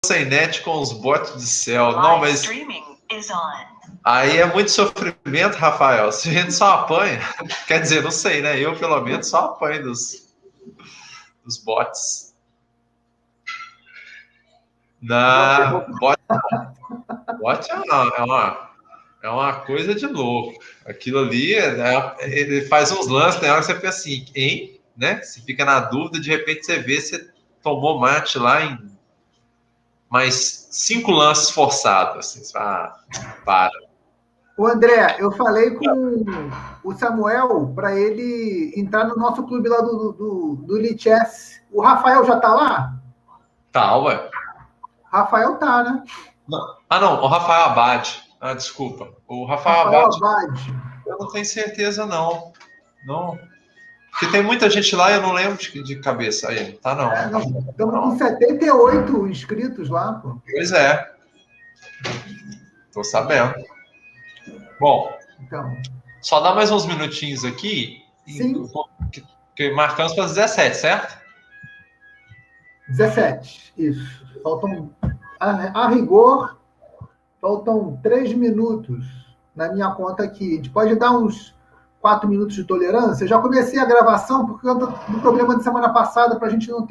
sem net com os bots de céu. Não, mas aí é muito sofrimento, Rafael. Se a gente só apanha, quer dizer, não sei, né? Eu, pelo menos, só apanho dos bots. Bot é uma coisa de louco. Aquilo ali, né, ele faz uns lances, tem hora que você pensa assim, hein? Né? Você fica na dúvida, de repente você vê, você tomou mate lá em mais 5 lances forçados. Assim, para. O André, eu falei com o Samuel para ele entrar no nosso clube lá do Lichess. O Rafael já tá lá? Tá, ué. Rafael tá, né? Não, o Rafael Abad. Desculpa. O Rafael Abad. Eu não tenho certeza, não. Não. Porque tem muita gente lá e eu não lembro de cabeça aí. Tá, não. Estamos com 78 inscritos lá, pô. Pois é. Tô sabendo. Bom, então, só dá mais uns minutinhos aqui. Sim. Que marcamos para 17, certo? 17, isso. Faltam, a rigor, faltam 3 minutos na minha conta aqui. A gente pode dar uns 4 minutos de tolerância. Eu já comecei a gravação por conta do problema de semana passada, para a gente não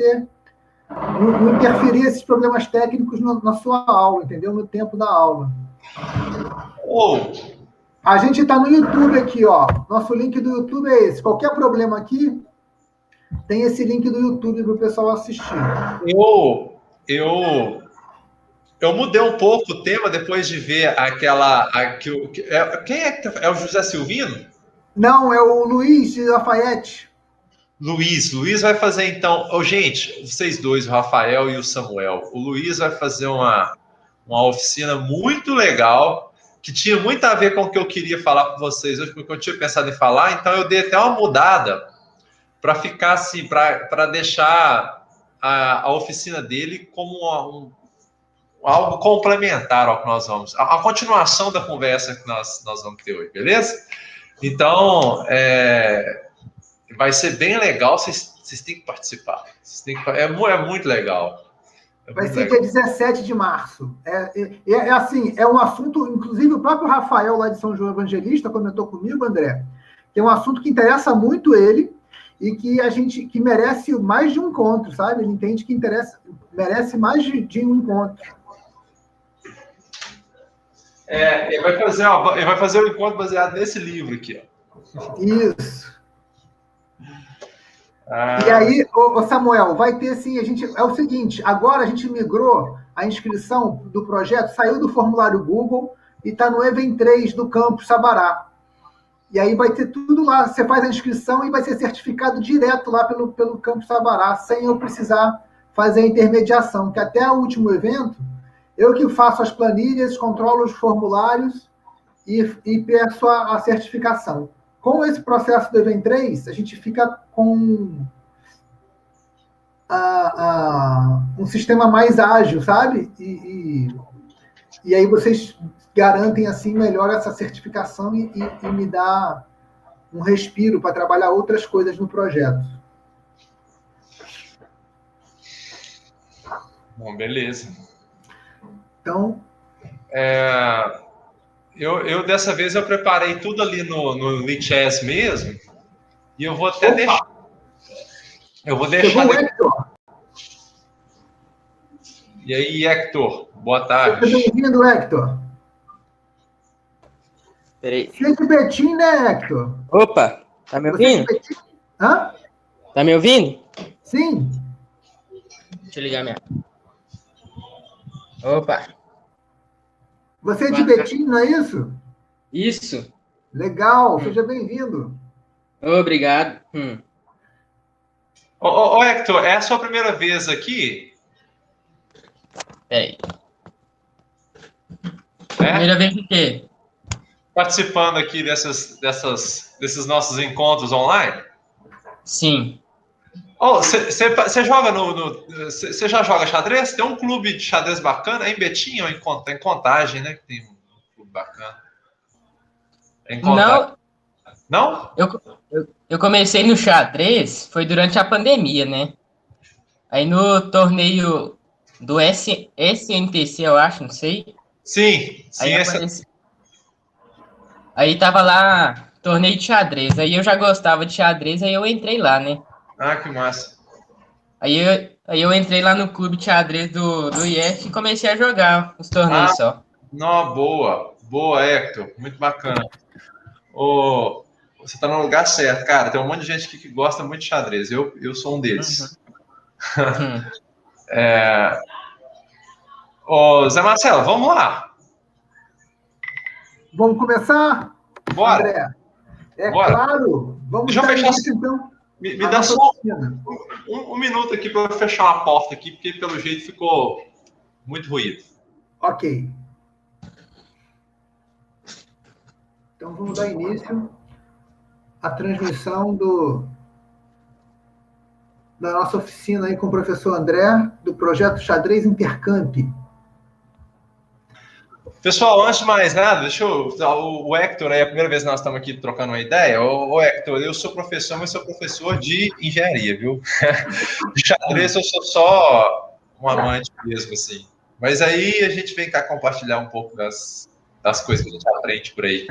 interferir esses problemas técnicos na sua aula, entendeu? No tempo da aula. A gente está no YouTube aqui, ó. Nosso link do YouTube é esse. Qualquer problema aqui, tem esse link do YouTube para o pessoal assistir. Eu mudei um pouco o tema depois de ver aquela... quem é o José Silvino? Não, é o Luiz de Lafayette. Luiz vai fazer então... gente, vocês dois, o Rafael e o Samuel. O Luiz vai fazer uma oficina muito legal, que tinha muito a ver com o que eu queria falar com vocês hoje, porque eu tinha pensado em falar, então eu dei até uma mudada para ficar assim, para deixar a oficina dele como algo complementar ao que nós vamos... A continuação da conversa que nós vamos ter hoje, beleza? Então, vai ser bem legal, vocês têm que participar. É muito legal. Vai ser dia 17 de março. Assim, é um assunto, inclusive o próprio Rafael lá de São João Evangelista comentou comigo, André, que é um assunto que interessa muito ele e que merece mais de um encontro, sabe? Ele entende que merece mais de um encontro. Ele vai fazer um encontro baseado nesse livro aqui, ó. Isso. E aí, Samuel, vai ter assim, é o seguinte, agora a gente migrou a inscrição do projeto, saiu do formulário Google e está no Event 3 do Campus Sabará. E aí vai ter tudo lá, você faz a inscrição e vai ser certificado direto lá pelo Campus Sabará, sem eu precisar fazer a intermediação, que até o último evento, eu que faço as planilhas, controlo os formulários e peço a certificação. Com esse processo do Event 3, a gente fica com um sistema mais ágil, sabe? E aí vocês garantem assim melhor essa certificação e me dá um respiro para trabalhar outras coisas no projeto. Bom, beleza. Então... Eu dessa vez eu preparei tudo ali no Lichess mesmo, e eu vou até deixar. Eu vou deixar. Chegou o Hector. E aí, Hector? Boa tarde. Seja bem-vindo, Hector. Peraí. Você é de Betim, né, Hector? Opa, tá me ouvindo? Hã? Tá me ouvindo? Sim. Deixa eu ligar minha. Opa. Você é de Betim, não é isso? Isso. Legal, seja bem-vindo. Obrigado. Hector, é a sua primeira vez aqui? Primeira vez de quê? Participando aqui desses nossos encontros online? Sim. Você joga você já joga xadrez? Tem um clube de xadrez bacana, é em Betim ou em Contagem, né? Que tem um clube bacana. Não. Não? Eu comecei no xadrez, foi durante a pandemia, né? Aí no torneio do SNTC, eu acho, não sei. Sim, Aí essa. Aí tava lá, torneio de xadrez. Aí eu já gostava de xadrez, aí eu entrei lá, né? Ah, que massa. Aí eu entrei lá no clube de xadrez do IF e comecei a jogar os Ah, torneios só. não, boa. Boa, Hector. Muito bacana. Ô, você tá no lugar certo, cara. Tem um monte de gente aqui que gosta muito de xadrez. Eu sou um Uhum. deles. Ô, Zé Marcelo, vamos lá. Vamos começar, Bora, André? É bora. claro. Vamos Deixa eu dar fechar. início, então, Me à dá nossa só oficina. um minuto aqui para eu fechar uma porta aqui, porque pelo jeito ficou muito ruído. Ok. Então, vamos dar início à transmissão da nossa oficina aí com o professor André, do projeto Xadrez Intercamp. Pessoal, antes de mais nada, deixa eu. O Hector, é a primeira vez que nós estamos aqui trocando uma ideia. Ô Hector, eu sou professor, mas sou professor de engenharia, viu? De xadrez eu sou só um amante mesmo, assim. Mas aí a gente vem cá compartilhar um pouco das coisas que a gente aprende por aí.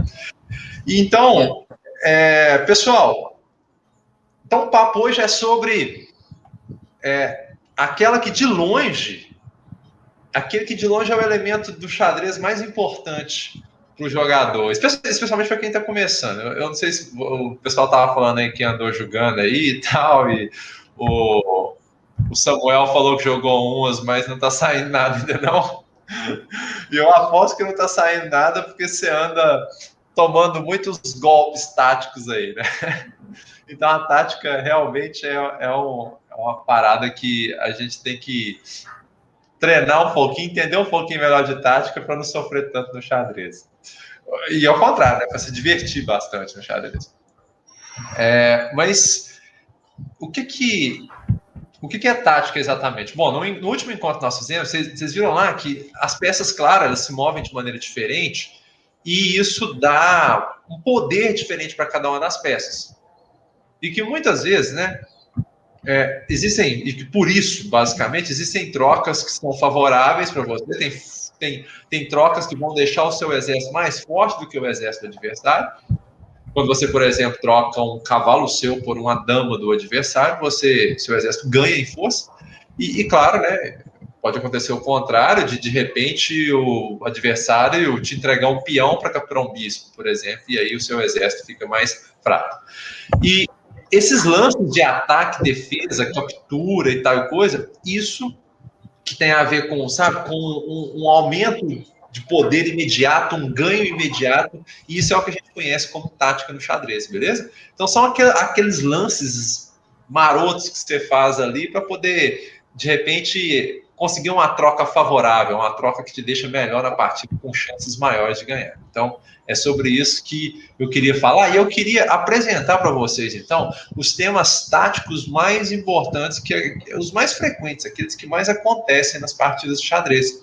Então, pessoal, então o papo hoje é sobre aquele que de longe é o elemento do xadrez mais importante para o jogador, especialmente para quem está começando. Eu não sei se o pessoal estava falando aí que andou jogando aí e tal, e o Samuel falou que jogou umas, mas não está saindo nada ainda não. E eu aposto que não está saindo nada porque você anda tomando muitos golpes táticos aí, né? Então a tática realmente é uma parada que a gente tem que treinar um pouquinho, entender um pouquinho melhor de tática para não sofrer tanto no xadrez. E ao contrário, né, para se divertir bastante no xadrez. Mas o que é tática exatamente? Bom, no último encontro que nós fizemos, vocês viram lá que as peças, claro, elas se movem de maneira diferente e isso dá um poder diferente para cada uma das peças. E que muitas vezes, né, existem, e que por isso, basicamente, existem trocas que são favoráveis para você, tem trocas que vão deixar o seu exército mais forte do que o exército do adversário. Quando você, por exemplo, troca um cavalo seu por uma dama do adversário, seu exército ganha em força. E claro, né, pode acontecer o contrário, de repente o adversário te entregar um peão para capturar um bispo, por exemplo, e aí o seu exército fica mais fraco. E esses lances de ataque, defesa, captura e tal coisa, isso que tem a ver com, sabe, com um aumento de poder imediato, um ganho imediato, e isso é o que a gente conhece como tática no xadrez, beleza? Então são aqueles lances marotos que você faz ali para poder, de repente, conseguir uma troca favorável, uma troca que te deixa melhor na partida, com chances maiores de ganhar. Então, é sobre isso que eu queria falar, e eu queria apresentar para vocês, então, os temas táticos mais importantes, os mais frequentes, aqueles que mais acontecem nas partidas de xadrez.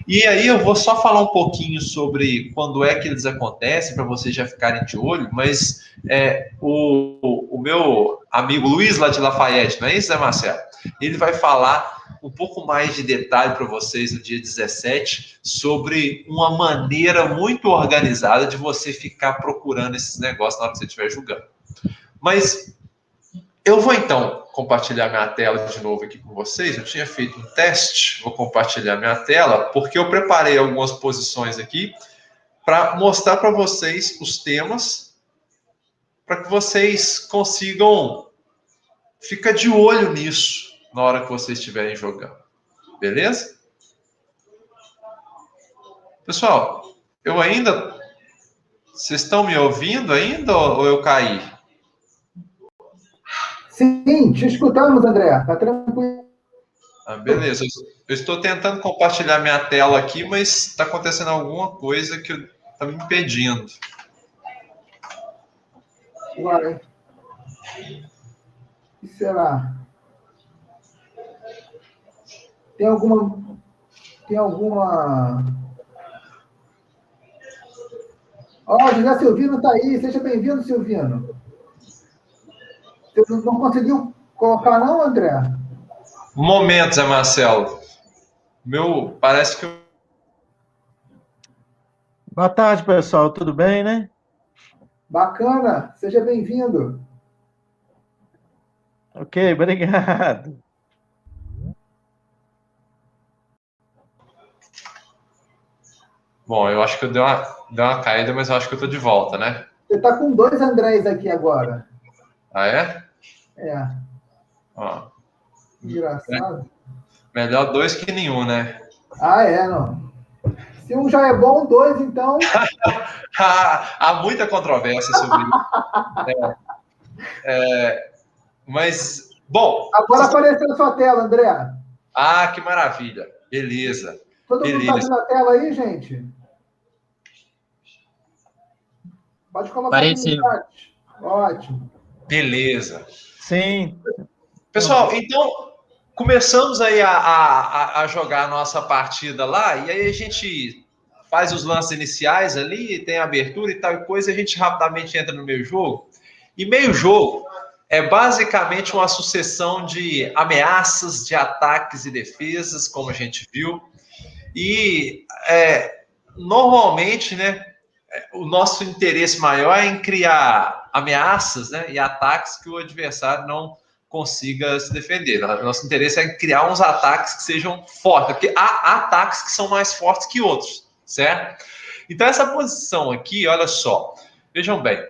E aí eu vou só falar um pouquinho sobre quando é que eles acontecem, para vocês já ficarem de olho, mas o meu amigo Luiz lá de Lafayette, não é isso, né, Marcelo? Ele vai falar um pouco mais de detalhe para vocês no dia 17 sobre uma maneira muito organizada de você ficar procurando esses negócios na hora que você estiver julgando. Mas eu vou então compartilhar minha tela de novo aqui com vocês. Eu tinha feito um teste, vou compartilhar minha tela, porque eu preparei algumas posições aqui para mostrar para vocês os temas, para que vocês consigam ficar de olho nisso na hora que vocês estiverem jogando. Beleza? Pessoal, vocês estão me ouvindo ainda ou eu caí? Sim, te escutamos, André. Tá tranquilo. Beleza. Eu estou tentando compartilhar minha tela aqui, mas está acontecendo alguma coisa que está me impedindo. Uai. O que será? Tem alguma... José Silvino está aí. Seja bem-vindo, Silvino. Você não conseguiu colocar, não, André? Um momento, Zé Marcelo. Meu, parece que... Boa tarde, pessoal. Tudo bem, né? Bacana, seja bem-vindo. Ok, obrigado. Bom, eu acho que eu dei uma caída, mas eu acho que eu tô de volta, né? Você está com dois Andrés aqui agora. Ah, é? É, Ó, engraçado. melhor dois que nenhum, né? Ah, é, não. Se um já é bom, dois, então. Há muita controvérsia sobre isso. Mas, bom... Agora apareceu a sua tela, André. Ah, que maravilha. Beleza. Todo mundo está Beleza. vendo a tela aí, gente? Pode colocar aqui no Parecido. chat. Ótimo. Beleza. Sim. Pessoal, então, começamos aí a jogar a nossa partida lá, e aí a gente faz os lances iniciais ali, tem a abertura e tal e coisa, e a gente rapidamente entra no meio jogo. E meio jogo é basicamente uma sucessão de ameaças, de ataques e defesas, como a gente viu. E normalmente, né, o nosso interesse maior é em criar ameaças, né, e ataques que o adversário não consiga se defender. Nosso interesse é em criar uns ataques que sejam fortes, porque há ataques que são mais fortes que outros, certo? Então, essa posição aqui, olha só, vejam bem,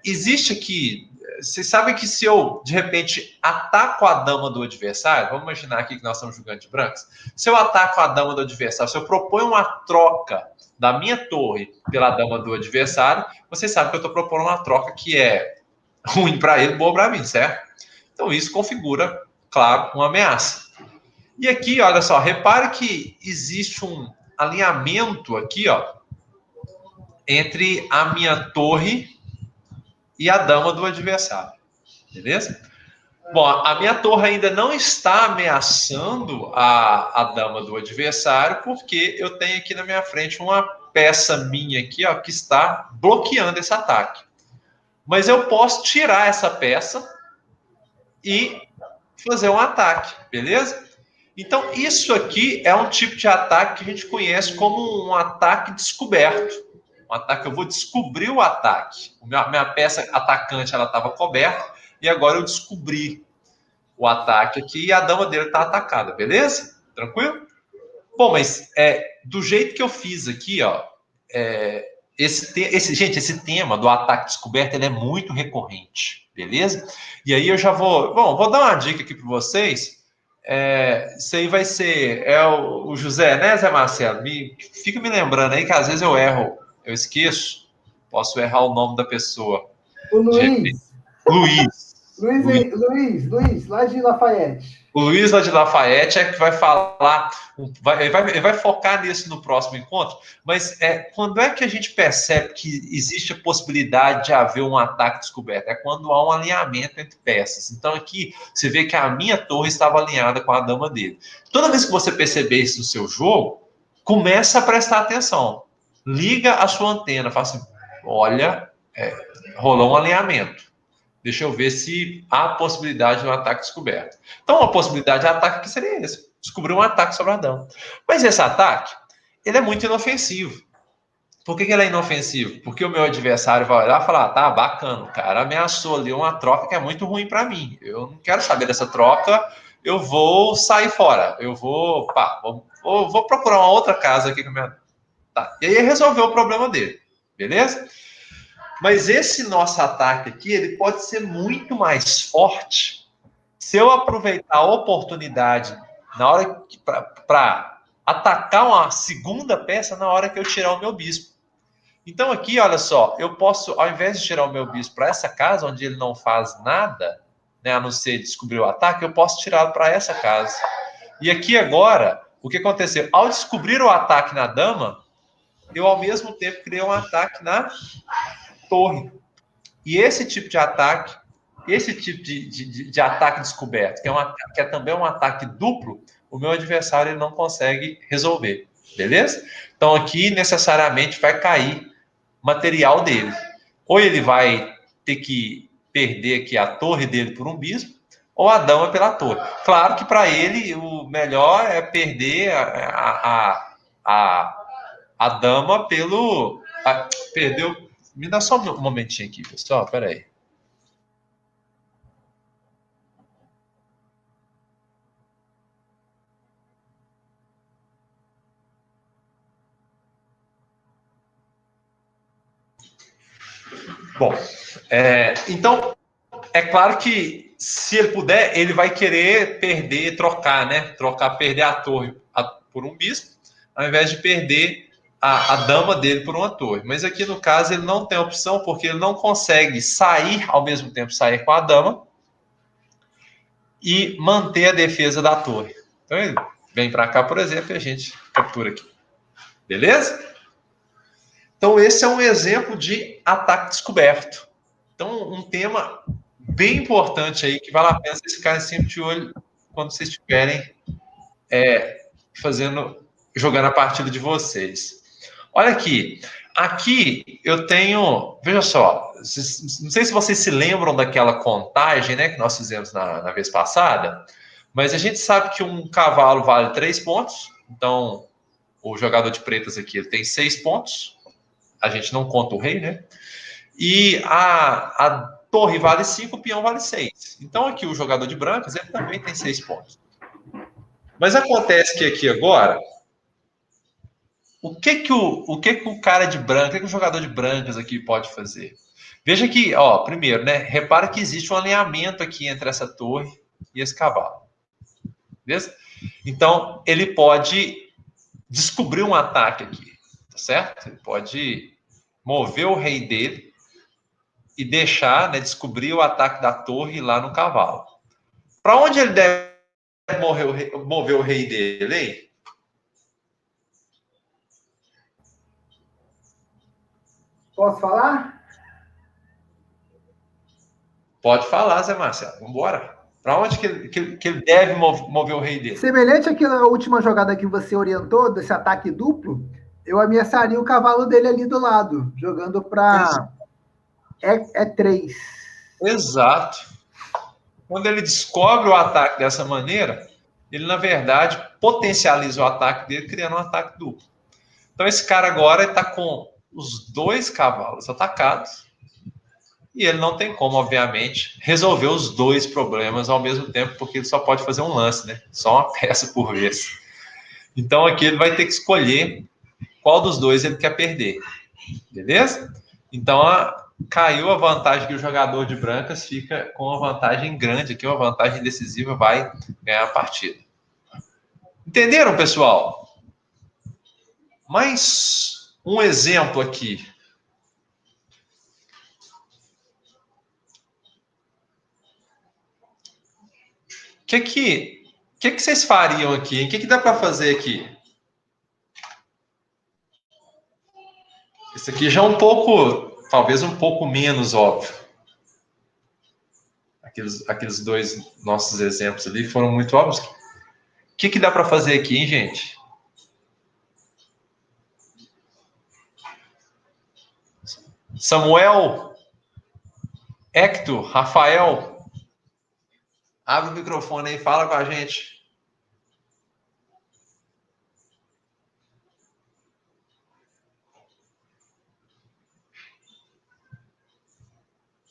existe aqui. Vocês sabem que se eu, de repente, ataco a dama do adversário, vamos imaginar aqui que nós estamos jogando de brancos, se eu ataco a dama do adversário, se eu proponho uma troca da minha torre pela dama do adversário, vocês sabem que eu estou propondo uma troca que é ruim para ele, boa para mim, certo? Então isso configura, claro, uma ameaça. E aqui, olha só, repare que existe um alinhamento aqui, ó, entre a minha torre e a dama do adversário, beleza? Bom, a minha torre ainda não está ameaçando a dama do adversário, porque eu tenho aqui na minha frente uma peça minha aqui, ó, que está bloqueando esse ataque. Mas eu posso tirar essa peça e fazer um ataque, beleza? Então, isso aqui é um tipo de ataque que a gente conhece como um ataque descoberto. Um ataque, eu vou descobrir o ataque. Minha peça atacante ela estava coberta e agora eu descobri o ataque aqui e a dama dele está atacada, beleza? Tranquilo? Bom, mas do jeito que eu fiz aqui, ó, esse tema do ataque descoberto ele é muito recorrente, beleza? E aí eu já vou dar uma dica aqui para vocês. Isso aí vai ser o José, né, Zé Marcelo? Fica me lembrando aí que às vezes eu erro, eu esqueço, posso errar o nome da pessoa. O Luiz. Luiz. Luiz, lá de Lafayette. O Luiz lá de Lafayette é que vai falar, ele vai focar nisso no próximo encontro, mas quando é que a gente percebe que existe a possibilidade de haver um ataque descoberto? É quando há um alinhamento entre peças. Então aqui você vê que a minha torre estava alinhada com a dama dele. Toda vez que você perceber isso no seu jogo, começa a prestar atenção. Liga a sua antena, fala assim, olha, rolou um alinhamento. Deixa eu ver se há possibilidade de um ataque descoberto. Então, uma possibilidade de ataque que seria esse. Descobrir um ataque sobre a dama. Mas esse ataque, ele é muito inofensivo. Por que ele é inofensivo? Porque o meu adversário vai olhar e falar, tá, bacana, o cara ameaçou ali uma troca que é muito ruim para mim. Eu não quero saber dessa troca, eu vou sair fora. Eu vou procurar uma outra casa aqui com a minha... Tá. E aí resolveu o problema dele. Beleza? Mas esse nosso ataque aqui, ele pode ser muito mais forte se eu aproveitar a oportunidade na hora para atacar uma segunda peça na hora que eu tirar o meu bispo. Então aqui, olha só, eu posso, ao invés de tirar o meu bispo para essa casa, onde ele não faz nada, né, a não ser descobrir o ataque, eu posso tirá-lo para essa casa. E aqui agora, o que aconteceu? Ao descobrir o ataque na dama, eu ao mesmo tempo criei um ataque na torre. E esse tipo de ataque, esse tipo de ataque descoberto, que é também um ataque duplo, o meu adversário ele não consegue resolver, beleza? Então aqui necessariamente vai cair material dele. Ou ele vai ter que perder aqui a torre dele por um bispo, ou a dama pela torre. Claro que para ele o melhor é perder a dama pelo... perdeu... Me dá só um momentinho aqui, pessoal, peraí. Bom, então, é claro que se ele puder, ele vai querer perder, trocar, né? Perder a torre por um bispo, ao invés de perder a dama dele por uma torre. Mas aqui, no caso, ele não tem opção, porque ele não consegue sair, ao mesmo tempo, sair com a dama e manter a defesa da torre. Então, ele vem para cá, por exemplo, e a gente captura aqui. Beleza? Então, esse é um exemplo de ataque descoberto. Então, um tema bem importante aí, que vale a pena vocês ficarem sempre de olho quando vocês estiverem jogando a partida de vocês. Olha aqui. Aqui eu tenho... Veja só. Não sei se vocês se lembram daquela contagem, né, que nós fizemos na vez passada, mas a gente sabe que um cavalo vale 3 pontos. Então, o jogador de pretas aqui ele tem 6 pontos. A gente não conta o rei, né? E a torre vale 5, o peão vale 6. Então, aqui o jogador de brancas ele também tem 6 pontos. Mas acontece que aqui agora, o que o cara de branca, o que o jogador de brancas aqui pode fazer? Veja que, primeiro, né? Repara que existe um alinhamento aqui entre essa torre e esse cavalo. Beleza? Então, ele pode descobrir um ataque aqui, tá certo? Ele pode mover o rei dele e deixar, né, descobrir o ataque da torre lá no cavalo. Para onde ele deve mover o rei dele, hein? Posso falar? Pode falar, Zé Marcelo. Vamos embora. Para onde que ele deve mover o rei dele? Semelhante àquela última jogada que você orientou, desse ataque duplo, eu ameaçaria o cavalo dele ali do lado, jogando para E3. Exato. Quando ele descobre o ataque dessa maneira, ele, na verdade, potencializa o ataque dele, criando um ataque duplo. Então, esse cara agora está com os 2 cavalos atacados e ele não tem como, obviamente, resolver os 2 problemas ao mesmo tempo, porque ele só pode fazer um lance, né? Só uma peça por vez. Então, aqui ele vai ter que escolher qual dos 2 ele quer perder. Beleza? Então, caiu a vantagem que o jogador de brancas fica com uma vantagem grande aqui, uma vantagem decisiva, vai ganhar a partida. Entenderam, pessoal? Mais um exemplo aqui. O que vocês fariam aqui? O que dá para fazer aqui? Isso aqui já é um pouco, talvez um pouco menos óbvio. Aqueles 2 nossos exemplos ali foram muito óbvios. O que dá para fazer aqui, hein, gente? Samuel, Hector, Rafael, abre o microfone aí e fala com a gente.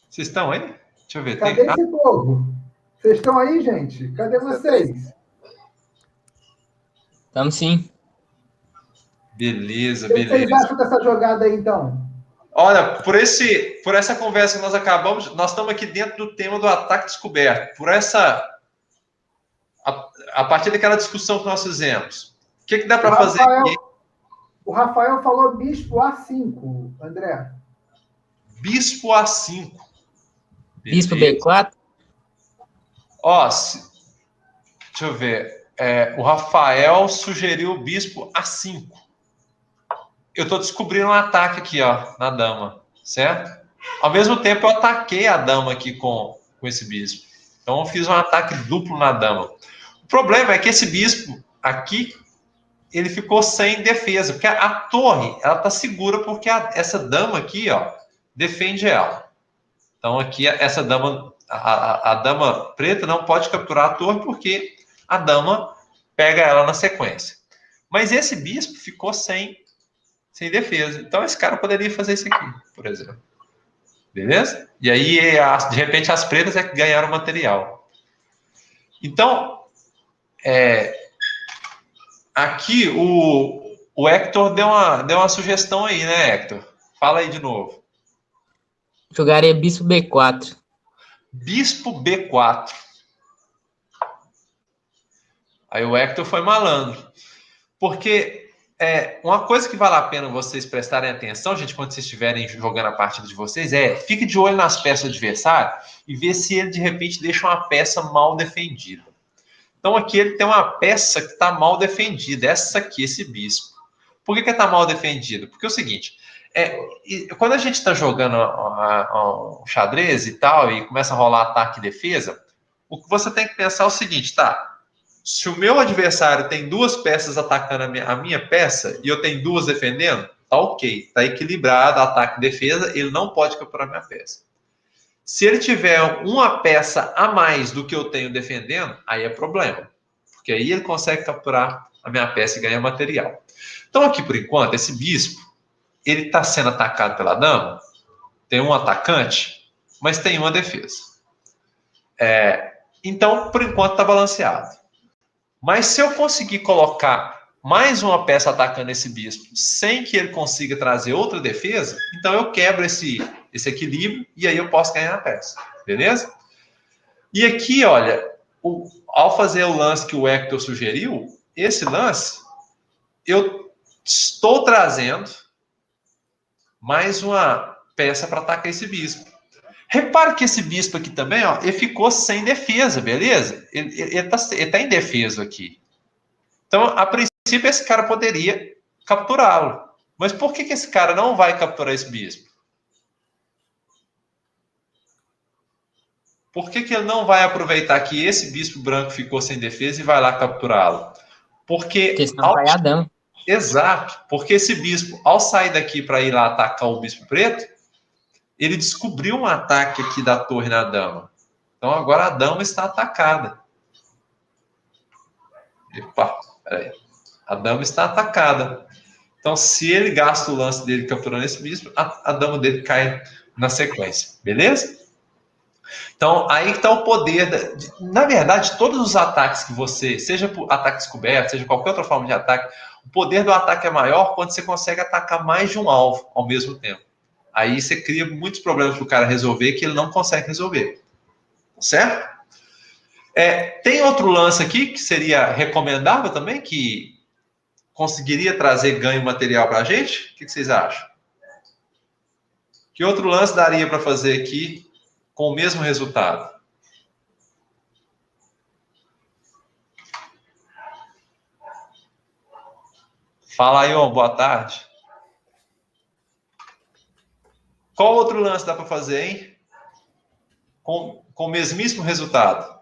Vocês estão aí? Deixa eu ver. Cadê esse povo? Vocês estão aí, gente? Cadê vocês? Estamos sim. Beleza, O que beleza. vocês acham dessa jogada aí, então? Olha, por essa conversa que nós acabamos, nós estamos aqui dentro do tema do ataque descoberto. A partir daquela discussão que nós fizemos, o que dá para fazer aqui? O Rafael falou bispo A5, André. Bispo A5. Bispo B4? Deixa eu ver. O Rafael sugeriu o bispo A5. Eu estou descobrindo um ataque aqui, na dama, certo? Ao mesmo tempo, eu ataquei a dama aqui com esse bispo. Então, eu fiz um ataque duplo na dama. O problema é que esse bispo aqui, ele ficou sem defesa, porque a torre, ela está segura, porque essa dama aqui, defende ela. Então, aqui, essa dama a dama preta não pode capturar a torre porque a dama pega ela na sequência. Mas esse bispo ficou sem defesa. Então esse cara poderia fazer isso aqui, por exemplo. Beleza? E aí, de repente, as pretas é que ganharam material. Então, aqui o Hector deu uma sugestão aí, né, Hector? Fala aí de novo. Jogaria bispo B4. Bispo B4. Aí o Hector foi malandro. Porque uma coisa que vale a pena vocês prestarem atenção, gente, quando vocês estiverem jogando a partida de vocês, fique de olho nas peças do adversário e ver se ele, de repente, deixa uma peça mal defendida. Então, aqui ele tem uma peça que está mal defendida. Essa aqui, esse bispo. Por que está mal defendido? Porque é o seguinte, quando a gente está jogando um xadrez e tal, e começa a rolar ataque e defesa, o que você tem que pensar é o seguinte, tá? Se o meu adversário tem duas peças atacando a minha peça e eu tenho duas defendendo, tá ok. Tá equilibrado, ataque e defesa, ele não pode capturar a minha peça. Se ele tiver uma peça a mais do que eu tenho defendendo, aí é problema. Porque aí ele consegue capturar a minha peça e ganhar material. Então aqui, por enquanto, esse bispo, ele está sendo atacado pela dama, tem um atacante, mas tem uma defesa. Então, por enquanto, está balanceado. Mas se eu conseguir colocar mais uma peça atacando esse bispo sem que ele consiga trazer outra defesa, então eu quebro esse equilíbrio e aí eu posso ganhar a peça. Beleza? E aqui, olha, ao fazer o lance que o Hector sugeriu, esse lance, eu estou trazendo mais uma peça para atacar esse bispo. Repare que esse bispo aqui também, ele ficou sem defesa, beleza? Ele tá indefeso aqui. Então, a princípio, esse cara poderia capturá-lo. Mas por que esse cara não vai capturar esse bispo? Por que ele não vai aproveitar que esse bispo branco ficou sem defesa e vai lá capturá-lo? Porque senão vai a dama. Exato. Porque esse bispo, ao sair daqui para ir lá atacar o bispo preto, ele descobriu um ataque aqui da torre na dama. Então, agora a dama está atacada. Epa, peraí. A dama está atacada. Então, se ele gasta o lance dele capturando esse bispo, a dama dele cai na sequência. Beleza? Então, aí está o poder. Na verdade, todos os ataques que você, seja por ataque descoberto, seja qualquer outra forma de ataque, o poder do ataque é maior quando você consegue atacar mais de um alvo ao mesmo tempo. Aí você cria muitos problemas para o cara resolver que ele não consegue resolver. Certo? Tem outro lance aqui que seria recomendável também, que conseguiria trazer ganho material para a gente? O que vocês acham? Que outro lance daria para fazer aqui com o mesmo resultado? Fala aí, boa tarde. Qual outro lance dá para fazer, hein? Com o mesmíssimo resultado.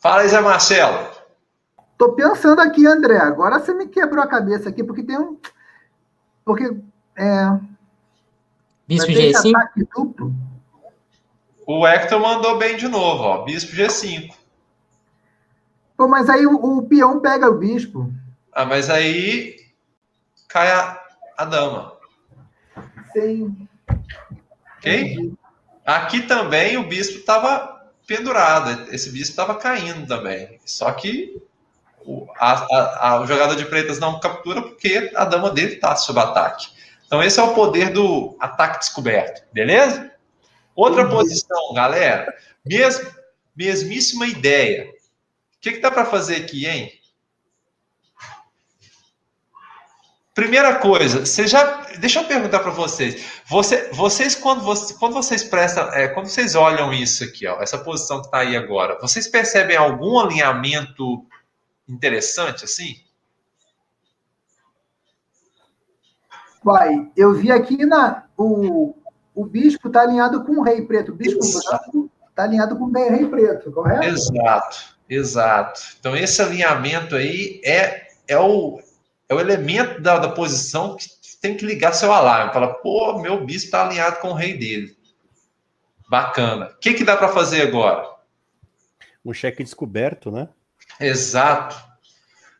Fala aí, Zé Marcelo. Tô pensando aqui, André. Agora você me quebrou a cabeça aqui, porque tem um... Bispo G5? Ataque duplo. O Hector mandou bem de novo, ó. Bispo G5. Pô, mas aí o peão pega o bispo. Ah, mas aí cai a dama. Sim. Ok? Aqui também o bispo estava pendurado. Esse bispo estava caindo também. Só que o jogador de pretas não captura porque a dama dele está sob ataque. Então esse é o poder do ataque descoberto. Beleza? Outra posição, galera. Mesmíssima ideia. O que dá para fazer aqui, hein? Primeira coisa, deixa eu perguntar para vocês. Vocês quando vocês prestam, quando vocês olham isso aqui, ó, essa posição que está aí agora, vocês percebem algum alinhamento interessante assim? Vai, eu vi aqui o bispo está alinhado com o rei preto. O bispo branco está alinhado com o rei preto, correto? Exato. Então esse alinhamento aí é o é o elemento da posição que tem que ligar seu alarme. Fala, pô, meu bispo está alinhado com o rei dele. Bacana. O que dá para fazer agora? Um cheque descoberto, né? Exato.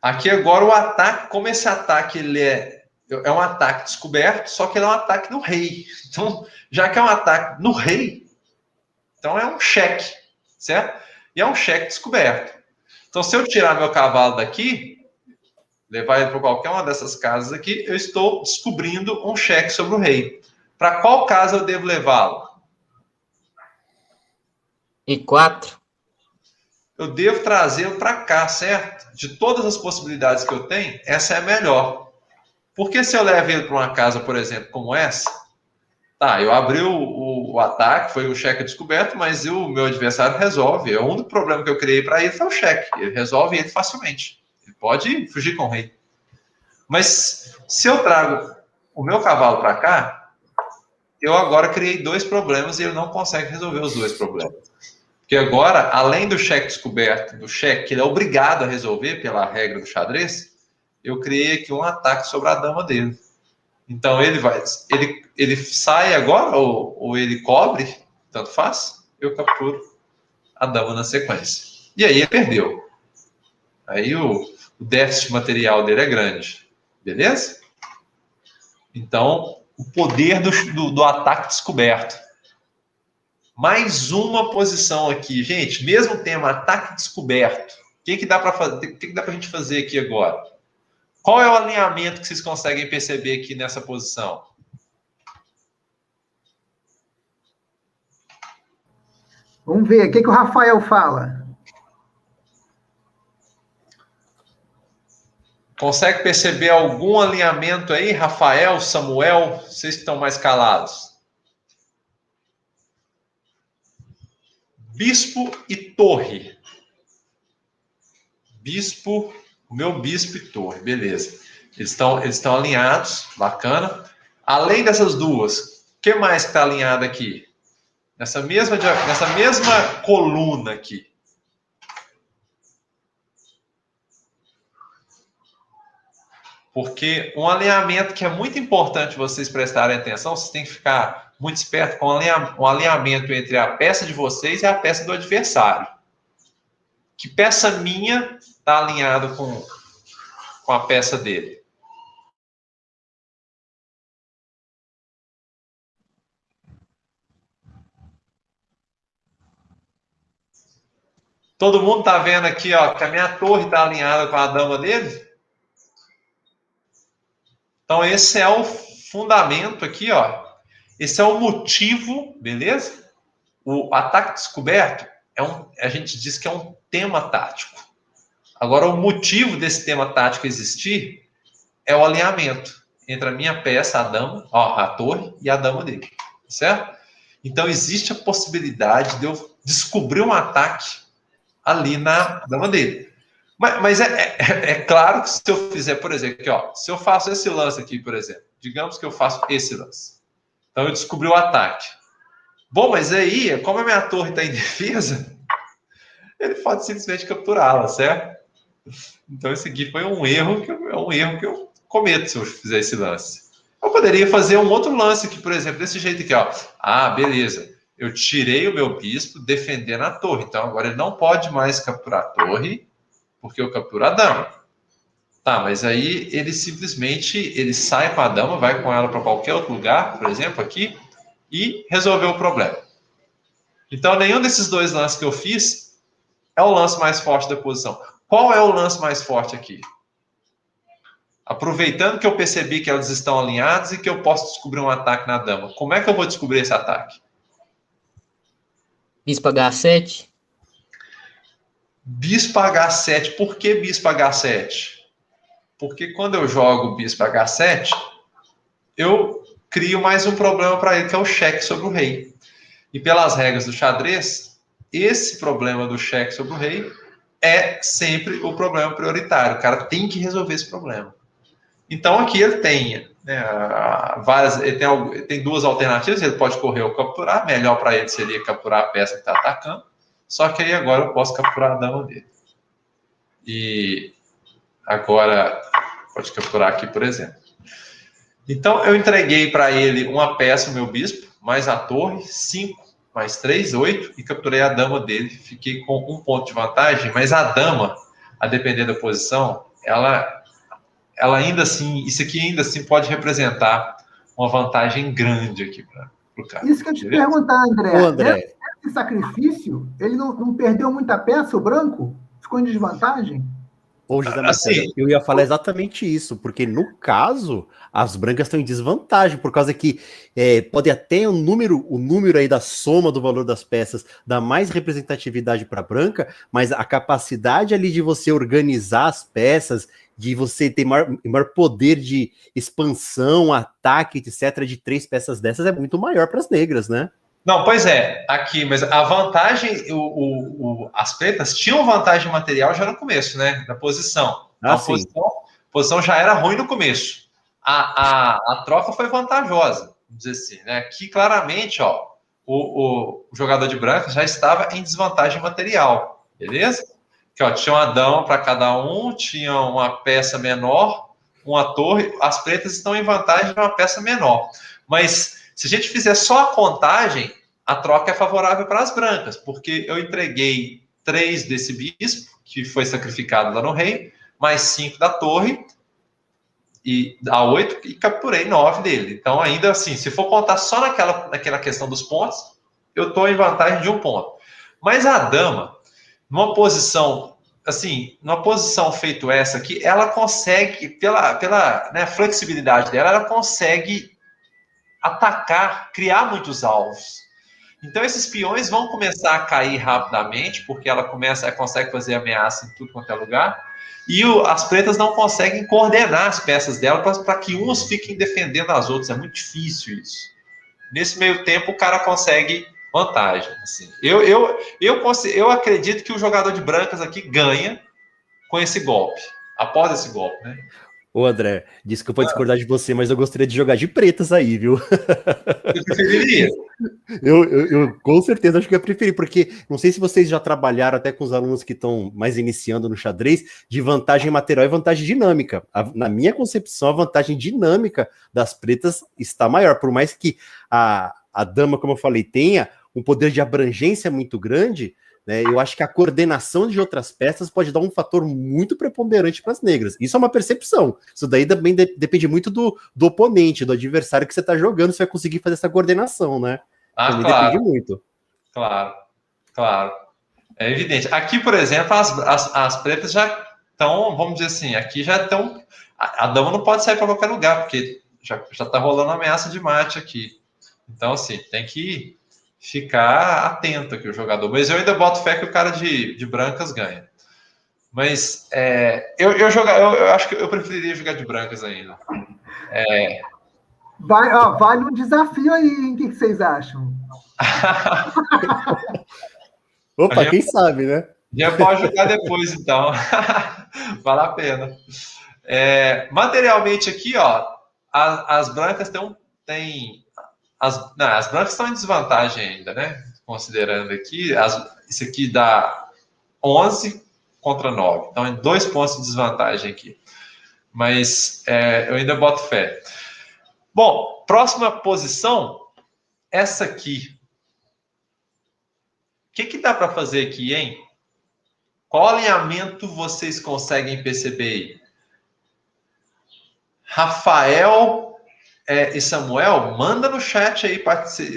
Aqui agora o ataque, como esse ataque ele é um ataque descoberto, só que ele é um ataque no rei. Então, já que é um ataque no rei, então é um cheque, certo? E é um cheque descoberto. Então, se eu tirar meu cavalo daqui, levar ele para qualquer uma dessas casas aqui, eu estou descobrindo um cheque sobre o rei. Para qual casa eu devo levá-lo? E4. Eu devo trazê-lo para cá, certo? De todas as possibilidades que eu tenho, essa é a melhor. Porque se eu levo ele para uma casa, por exemplo, como essa, tá, eu abri o ataque, foi o cheque descoberto, mas o meu adversário resolve. O único problema que eu criei para ele foi o cheque. Ele resolve ele facilmente. Ele pode fugir com o rei. Mas se eu trago o meu cavalo para cá, eu agora criei dois problemas e ele não consegue resolver os dois problemas. Porque agora, além do cheque descoberto, do cheque que ele é obrigado a resolver pela regra do xadrez, eu criei aqui um ataque sobre a dama dele. Então ele sai agora ou ele cobre, tanto faz, eu capturo a dama na sequência. E aí ele perdeu. Aí o déficit material dele é grande. Beleza? Então, o poder do ataque descoberto. Mais uma posição aqui. Gente, mesmo tema ataque descoberto. O que dá para fazer? O que dá para a gente fazer aqui agora? Qual é o alinhamento que vocês conseguem perceber aqui nessa posição? Vamos ver, o que o Rafael fala? Consegue perceber algum alinhamento aí, Rafael, Samuel? Vocês que estão mais calados. Bispo e torre. Bispo, o meu bispo e torre, beleza. Eles estão alinhados, bacana. Além dessas duas, o que mais está alinhado aqui? Nessa mesma coluna aqui. Porque um alinhamento que é muito importante vocês prestarem atenção, vocês têm que ficar muito esperto com o alinhamento entre a peça de vocês e a peça do adversário. Que peça minha está alinhada com a peça dele? Todo mundo está vendo aqui, ó, que a minha torre está alinhada com a dama dele? Então, esse é o fundamento aqui, ó. Esse é o motivo, beleza? O ataque descoberto, a gente diz que é um tema tático. Agora, o motivo desse tema tático existir é o alinhamento entre a minha peça, a dama, ó, a torre, e a dama dele, certo? Então, existe a possibilidade de eu descobrir um ataque ali na dama dele. Mas é claro que se eu fizer, por exemplo, aqui, ó, se eu faço esse lance aqui, por exemplo, digamos que eu faço esse lance. Então, eu descobri o ataque. Bom, mas aí, como a minha torre está em defesa, ele pode simplesmente capturá-la, certo? Então, esse aqui foi um erro que eu cometo se eu fizer esse lance. Eu poderia fazer um outro lance aqui, por exemplo, desse jeito aqui, ó. Ah, beleza. Eu tirei o meu bispo defendendo a torre. Então, agora ele não pode mais capturar a torre, porque eu capturo a dama. Tá, mas aí ele simplesmente sai com a dama, vai com ela para qualquer outro lugar, por exemplo, aqui, e resolveu o problema. Então, nenhum desses dois lances que eu fiz é o lance mais forte da posição. Qual é o lance mais forte aqui? Aproveitando que eu percebi que elas estão alinhadas e que eu posso descobrir um ataque na dama. Como é que eu vou descobrir esse ataque? Bispo H7. Bispo H7. Por que Bispo H7? Porque quando eu jogo Bispo H7, eu crio mais um problema para ele, que é o cheque sobre o rei. E pelas regras do xadrez, esse problema do cheque sobre o rei é sempre o problema prioritário. O cara tem que resolver esse problema. Então, aqui ele tem, né, ele tem duas alternativas. Ele pode correr ou capturar. Melhor para ele seria capturar a peça que está atacando. Só que aí agora eu posso capturar a dama dele. E agora, Pode capturar aqui, por exemplo. Então, eu entreguei para ele uma peça, o meu bispo, mais a torre, 5, mais 3, 8, e capturei a dama dele. Fiquei com 1 ponto de vantagem, mas a dama, a depender da posição, ela ainda assim, isso aqui ainda assim pode representar uma vantagem grande aqui para o cara. Isso que eu te perguntar, André. Ô, André, Nesse sacrifício, ele não perdeu muita peça, o branco? Ficou em desvantagem? Ô, José Marcelo, Assim, eu ia falar exatamente isso, porque no caso, as brancas estão em desvantagem, por causa que pode até o número aí da soma do valor das peças dar mais representatividade para a branca, mas a capacidade ali de você organizar as peças, de você ter maior poder de expansão, ataque, etc., de 3 peças dessas é muito maior para as negras, né? não, pois é, aqui, mas a vantagem, as pretas tinham vantagem material já no começo, né? Da posição. Então Ah, a sim. posição já era ruim no começo. A troca foi vantajosa, vamos dizer assim, né? Aqui claramente, ó, o jogador de branca já estava em desvantagem material, beleza? Que ó, tinha uma dama para cada um, tinha uma peça menor, uma torre, as pretas estão em vantagem de uma peça menor. Mas se a gente fizer só a contagem, a troca é favorável para as brancas, porque eu entreguei 3 desse bispo, que foi sacrificado lá no rei, mais 5 da torre, e a 8, e capturei 9 dele. Então, ainda assim, se for contar só naquela questão dos pontos, eu estou em vantagem de 1 ponto. Mas a dama, numa posição, assim, numa posição feito essa aqui, ela consegue, pela né, flexibilidade dela, ela consegue atacar, criar muitos alvos. Então esses peões vão começar a cair rapidamente, porque ela consegue fazer ameaça em tudo quanto é lugar, e as pretas não conseguem coordenar as peças dela para que umas fiquem defendendo as outras. É muito difícil isso. Nesse meio tempo, o cara consegue vantagem. Assim. Eu acredito que o jogador de brancas aqui ganha com esse golpe, após esse golpe, né? Ô, André, disse que eu vou discordar de você, mas eu gostaria de jogar de pretas aí, viu? Eu preferiria. Eu com certeza acho que ia preferir, porque não sei se vocês já trabalharam até com os alunos que estão mais iniciando no xadrez, de vantagem material e vantagem dinâmica. Na minha concepção, a vantagem dinâmica das pretas está maior, por mais que a dama, como eu falei, tenha um poder de abrangência muito grande, né, eu acho que a coordenação de outras peças pode dar um fator muito preponderante para as negras. Isso é uma percepção. Isso daí também depende muito do oponente, do adversário que você está jogando, se vai conseguir fazer essa coordenação, né? Ah, Também claro, depende muito. claro, claro. É evidente. Aqui, por exemplo, as pretas já estão, vamos dizer assim, aqui já estão. A dama não pode sair para qualquer lugar, porque já está rolando ameaça de mate aqui. Então, assim, tem que ficar atento aqui o jogador. Mas eu ainda boto fé que o cara de brancas ganha. Mas eu acho que eu preferiria jogar de brancas ainda. Vale um desafio aí, hein? O que vocês acham? A Opa, gente quem sabe, né? já pode jogar depois, então. Vale a pena. Materialmente aqui, ó, as brancas têm as brancas estão em desvantagem ainda, né? Considerando aqui, isso aqui dá 11 contra 9. Então, em 2 pontos de desvantagem aqui. Mas eu ainda boto fé. Bom, próxima posição, essa aqui. O que dá para fazer aqui, hein? Qual alinhamento vocês conseguem perceber aí? Rafael e Samuel, manda no chat aí.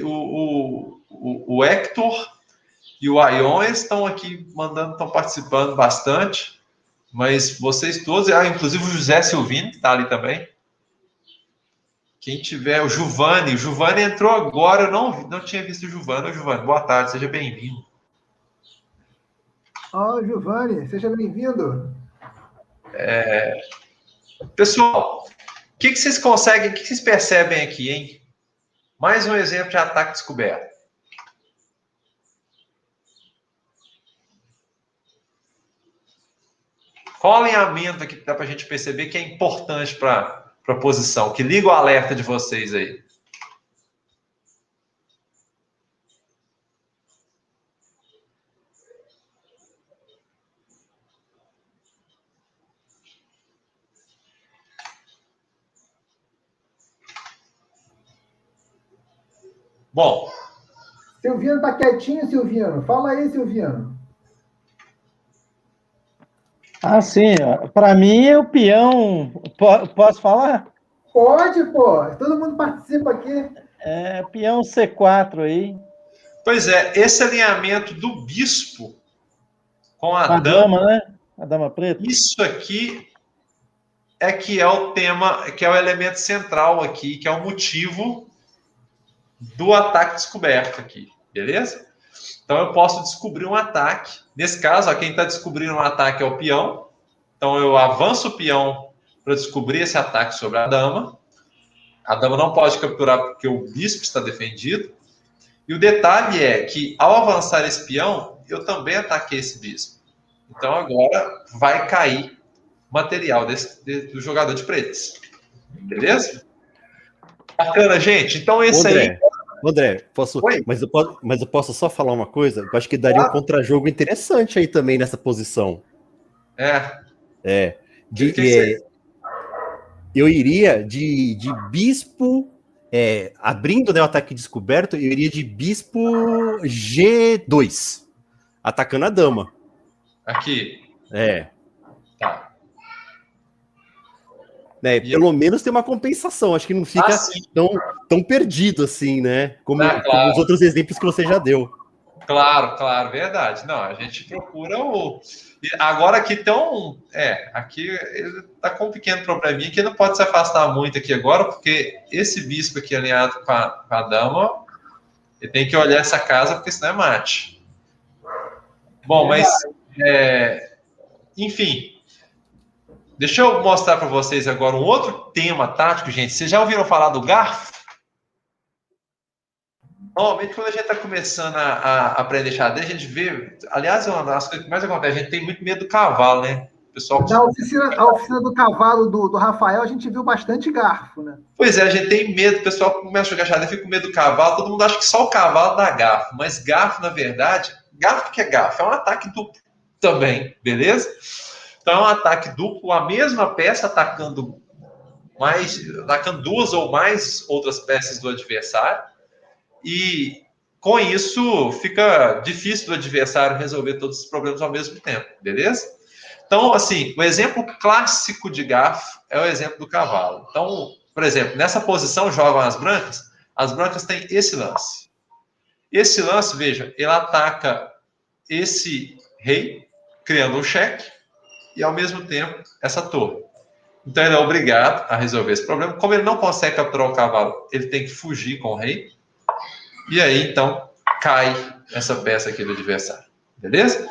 O Hector e o Aion estão aqui mandando, estão participando bastante. Mas vocês todos, inclusive o José Silvino, que está ali também. Quem tiver, o Giovanni entrou agora, eu não tinha visto o Giovanni. Ô, Giovanni, boa tarde, seja bem-vindo. Giovanni, seja bem-vindo. Pessoal, o que vocês conseguem, o que vocês percebem aqui, hein? Mais um exemplo de ataque descoberto. Qual alinhamento aqui dá para a gente perceber que é importante para a posição? Que liga o alerta de vocês aí. Bom, Silvino tá quietinho, Silvino. Fala aí, Silvino. Ah, sim. Para mim, o peão. Posso falar? Pode, pô. Todo mundo participa aqui. É peão C4 aí. pois é, esse alinhamento do bispo com a A dama, dama, né? A dama preta. isso aqui que é o tema, que é o elemento central aqui, que é o motivo do ataque descoberto aqui, beleza? Então eu posso descobrir um ataque. Nesse caso, ó, quem está descobrindo um ataque é o peão. Então eu avanço o peão para descobrir esse ataque sobre a dama. A dama não pode capturar porque o bispo está defendido. E o detalhe é que, ao avançar esse peão, eu também ataquei esse bispo. Então agora vai cair material do jogador de pretos. Beleza? Bacana, gente. Então esse aí... André, posso, Oi? mas eu posso só falar uma coisa? Eu acho que daria um contra-jogo interessante aí também nessa posição. Eu iria de bispo, abrindo, né, o ataque descoberto, eu iria de bispo G2, atacando a dama. Aqui. Tá. Pelo menos tem uma compensação, acho que não fica tão perdido assim, né? Como os outros exemplos que você já deu. Claro, verdade. Não, a gente procura o... Agora aqui tem aqui ele tá com um pequeno probleminha que não pode se afastar muito aqui agora, porque esse bispo aqui alinhado com a dama, ele tem que olhar essa casa, porque senão é mate. Bom, mas... enfim... Deixa eu mostrar para vocês agora um outro tema tático, gente. Vocês já ouviram falar do garfo? Normalmente, quando a gente está começando a aprender xadrez, a gente vê... Aliás, uma das coisas que mais acontece, a gente tem muito medo do cavalo, né? O pessoal... A oficina do cavalo do Rafael, a gente viu bastante garfo, né? Pois é, a gente tem medo, o pessoal começa a jogar xadrez, fica com medo do cavalo, todo mundo acha que só o cavalo dá garfo, mas garfo, na verdade, garfo que é garfo? É um ataque duplo também, beleza? Então é um ataque duplo, a mesma peça atacando duas ou mais outras peças do adversário, e com isso fica difícil do adversário resolver todos os problemas ao mesmo tempo, beleza? Então, assim, o exemplo clássico de garfo é o exemplo do cavalo. Então, por exemplo, nessa posição jogam as brancas têm esse lance. Esse lance, veja, ele ataca esse rei, criando um cheque, e ao mesmo tempo essa torre. Então ele é obrigado a resolver esse problema. Como ele não consegue capturar o cavalo, ele tem que fugir com o rei. E aí, então, cai essa peça aqui do adversário. Beleza?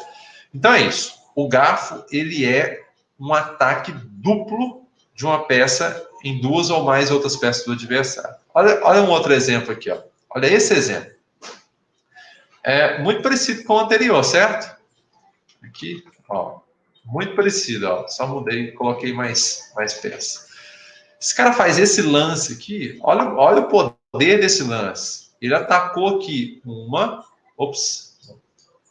Então é isso. O garfo, ele é um ataque duplo de uma peça em duas ou mais outras peças do adversário. Olha um outro exemplo aqui, ó. Olha esse exemplo. É muito parecido com o anterior, certo? Aqui, ó. Muito parecido, ó. Só mudei, coloquei mais peças. Esse cara faz esse lance aqui. Olha o poder desse lance. Ele atacou aqui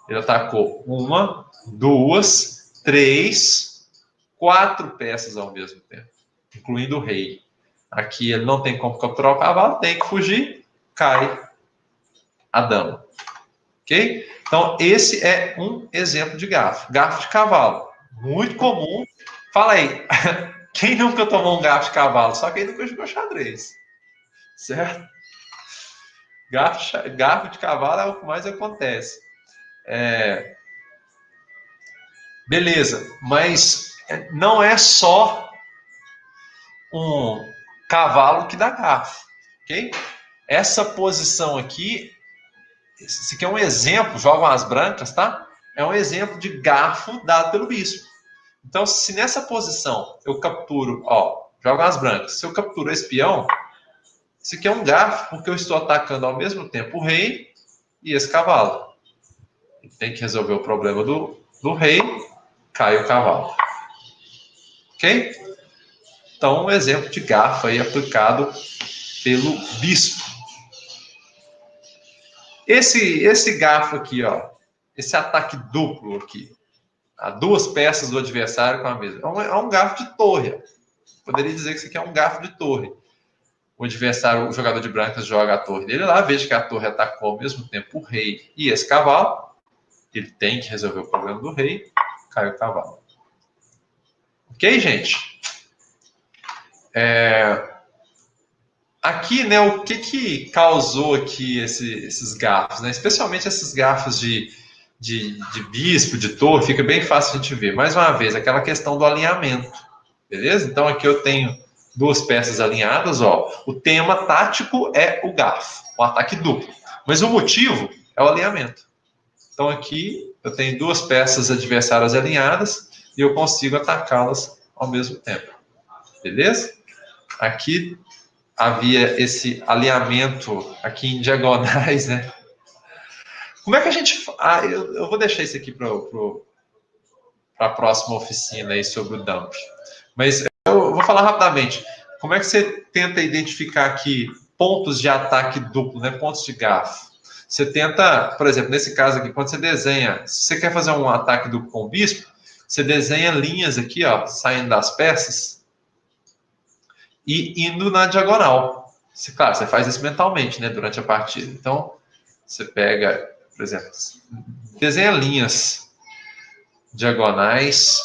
ele atacou 1, 2, 3, 4 peças ao mesmo tempo, incluindo o rei. Aqui ele não tem como capturar o cavalo, tem que fugir, cai a dama. Ok? Então, esse é um exemplo de garfo. Garfo de cavalo. Muito comum. Fala aí, quem nunca tomou um garfo de cavalo? Só quem nunca jogou xadrez. Certo? Garfo de cavalo é o que mais acontece. Beleza, mas não é só um cavalo que dá garfo. Ok? Essa posição aqui, esse aqui é um exemplo, jogam as brancas, tá? É um exemplo de garfo dado pelo bispo. Então, se nessa posição eu capturo, jogam as brancas, se eu capturo esse peão, isso aqui é um garfo, porque eu estou atacando ao mesmo tempo o rei e esse cavalo. Tem que resolver o problema do rei, cai o cavalo. Ok? Então, um exemplo de garfo aí aplicado pelo bispo. Esse garfo aqui, ó, esse ataque duplo aqui, a duas peças do adversário com a mesma, é um garfo de torre. Poderia dizer que isso aqui é um garfo de torre. o adversário, o jogador de brancas, joga a torre dele lá, veja que a torre atacou ao mesmo tempo o rei e esse cavalo. Ele tem que resolver o problema do rei. Cai o cavalo. Ok, gente? Aqui, né, o que causou aqui esses garfos, né? Especialmente esses garfos de bispo, de torre, fica bem fácil a gente ver. Mais uma vez, aquela questão do alinhamento. Beleza? Então, aqui eu tenho duas peças alinhadas, ó. O tema tático é o garfo, o ataque duplo. Mas o motivo é o alinhamento. Então, aqui eu tenho duas peças adversárias alinhadas e eu consigo atacá-las ao mesmo tempo. Beleza? Aqui havia esse alinhamento aqui em diagonais, né? Como é que a gente... eu vou deixar isso aqui para a próxima oficina aí sobre o dump. Mas eu vou falar rapidamente. Como é que você tenta identificar aqui pontos de ataque duplo, né? Pontos de garfo? Você tenta, por exemplo, nesse caso aqui, quando você desenha, se você quer fazer um ataque duplo com o bispo, você desenha linhas aqui, ó, saindo das peças e indo na diagonal. Claro, você faz isso mentalmente, né, durante a partida. Então, você pega, por exemplo, desenha linhas diagonais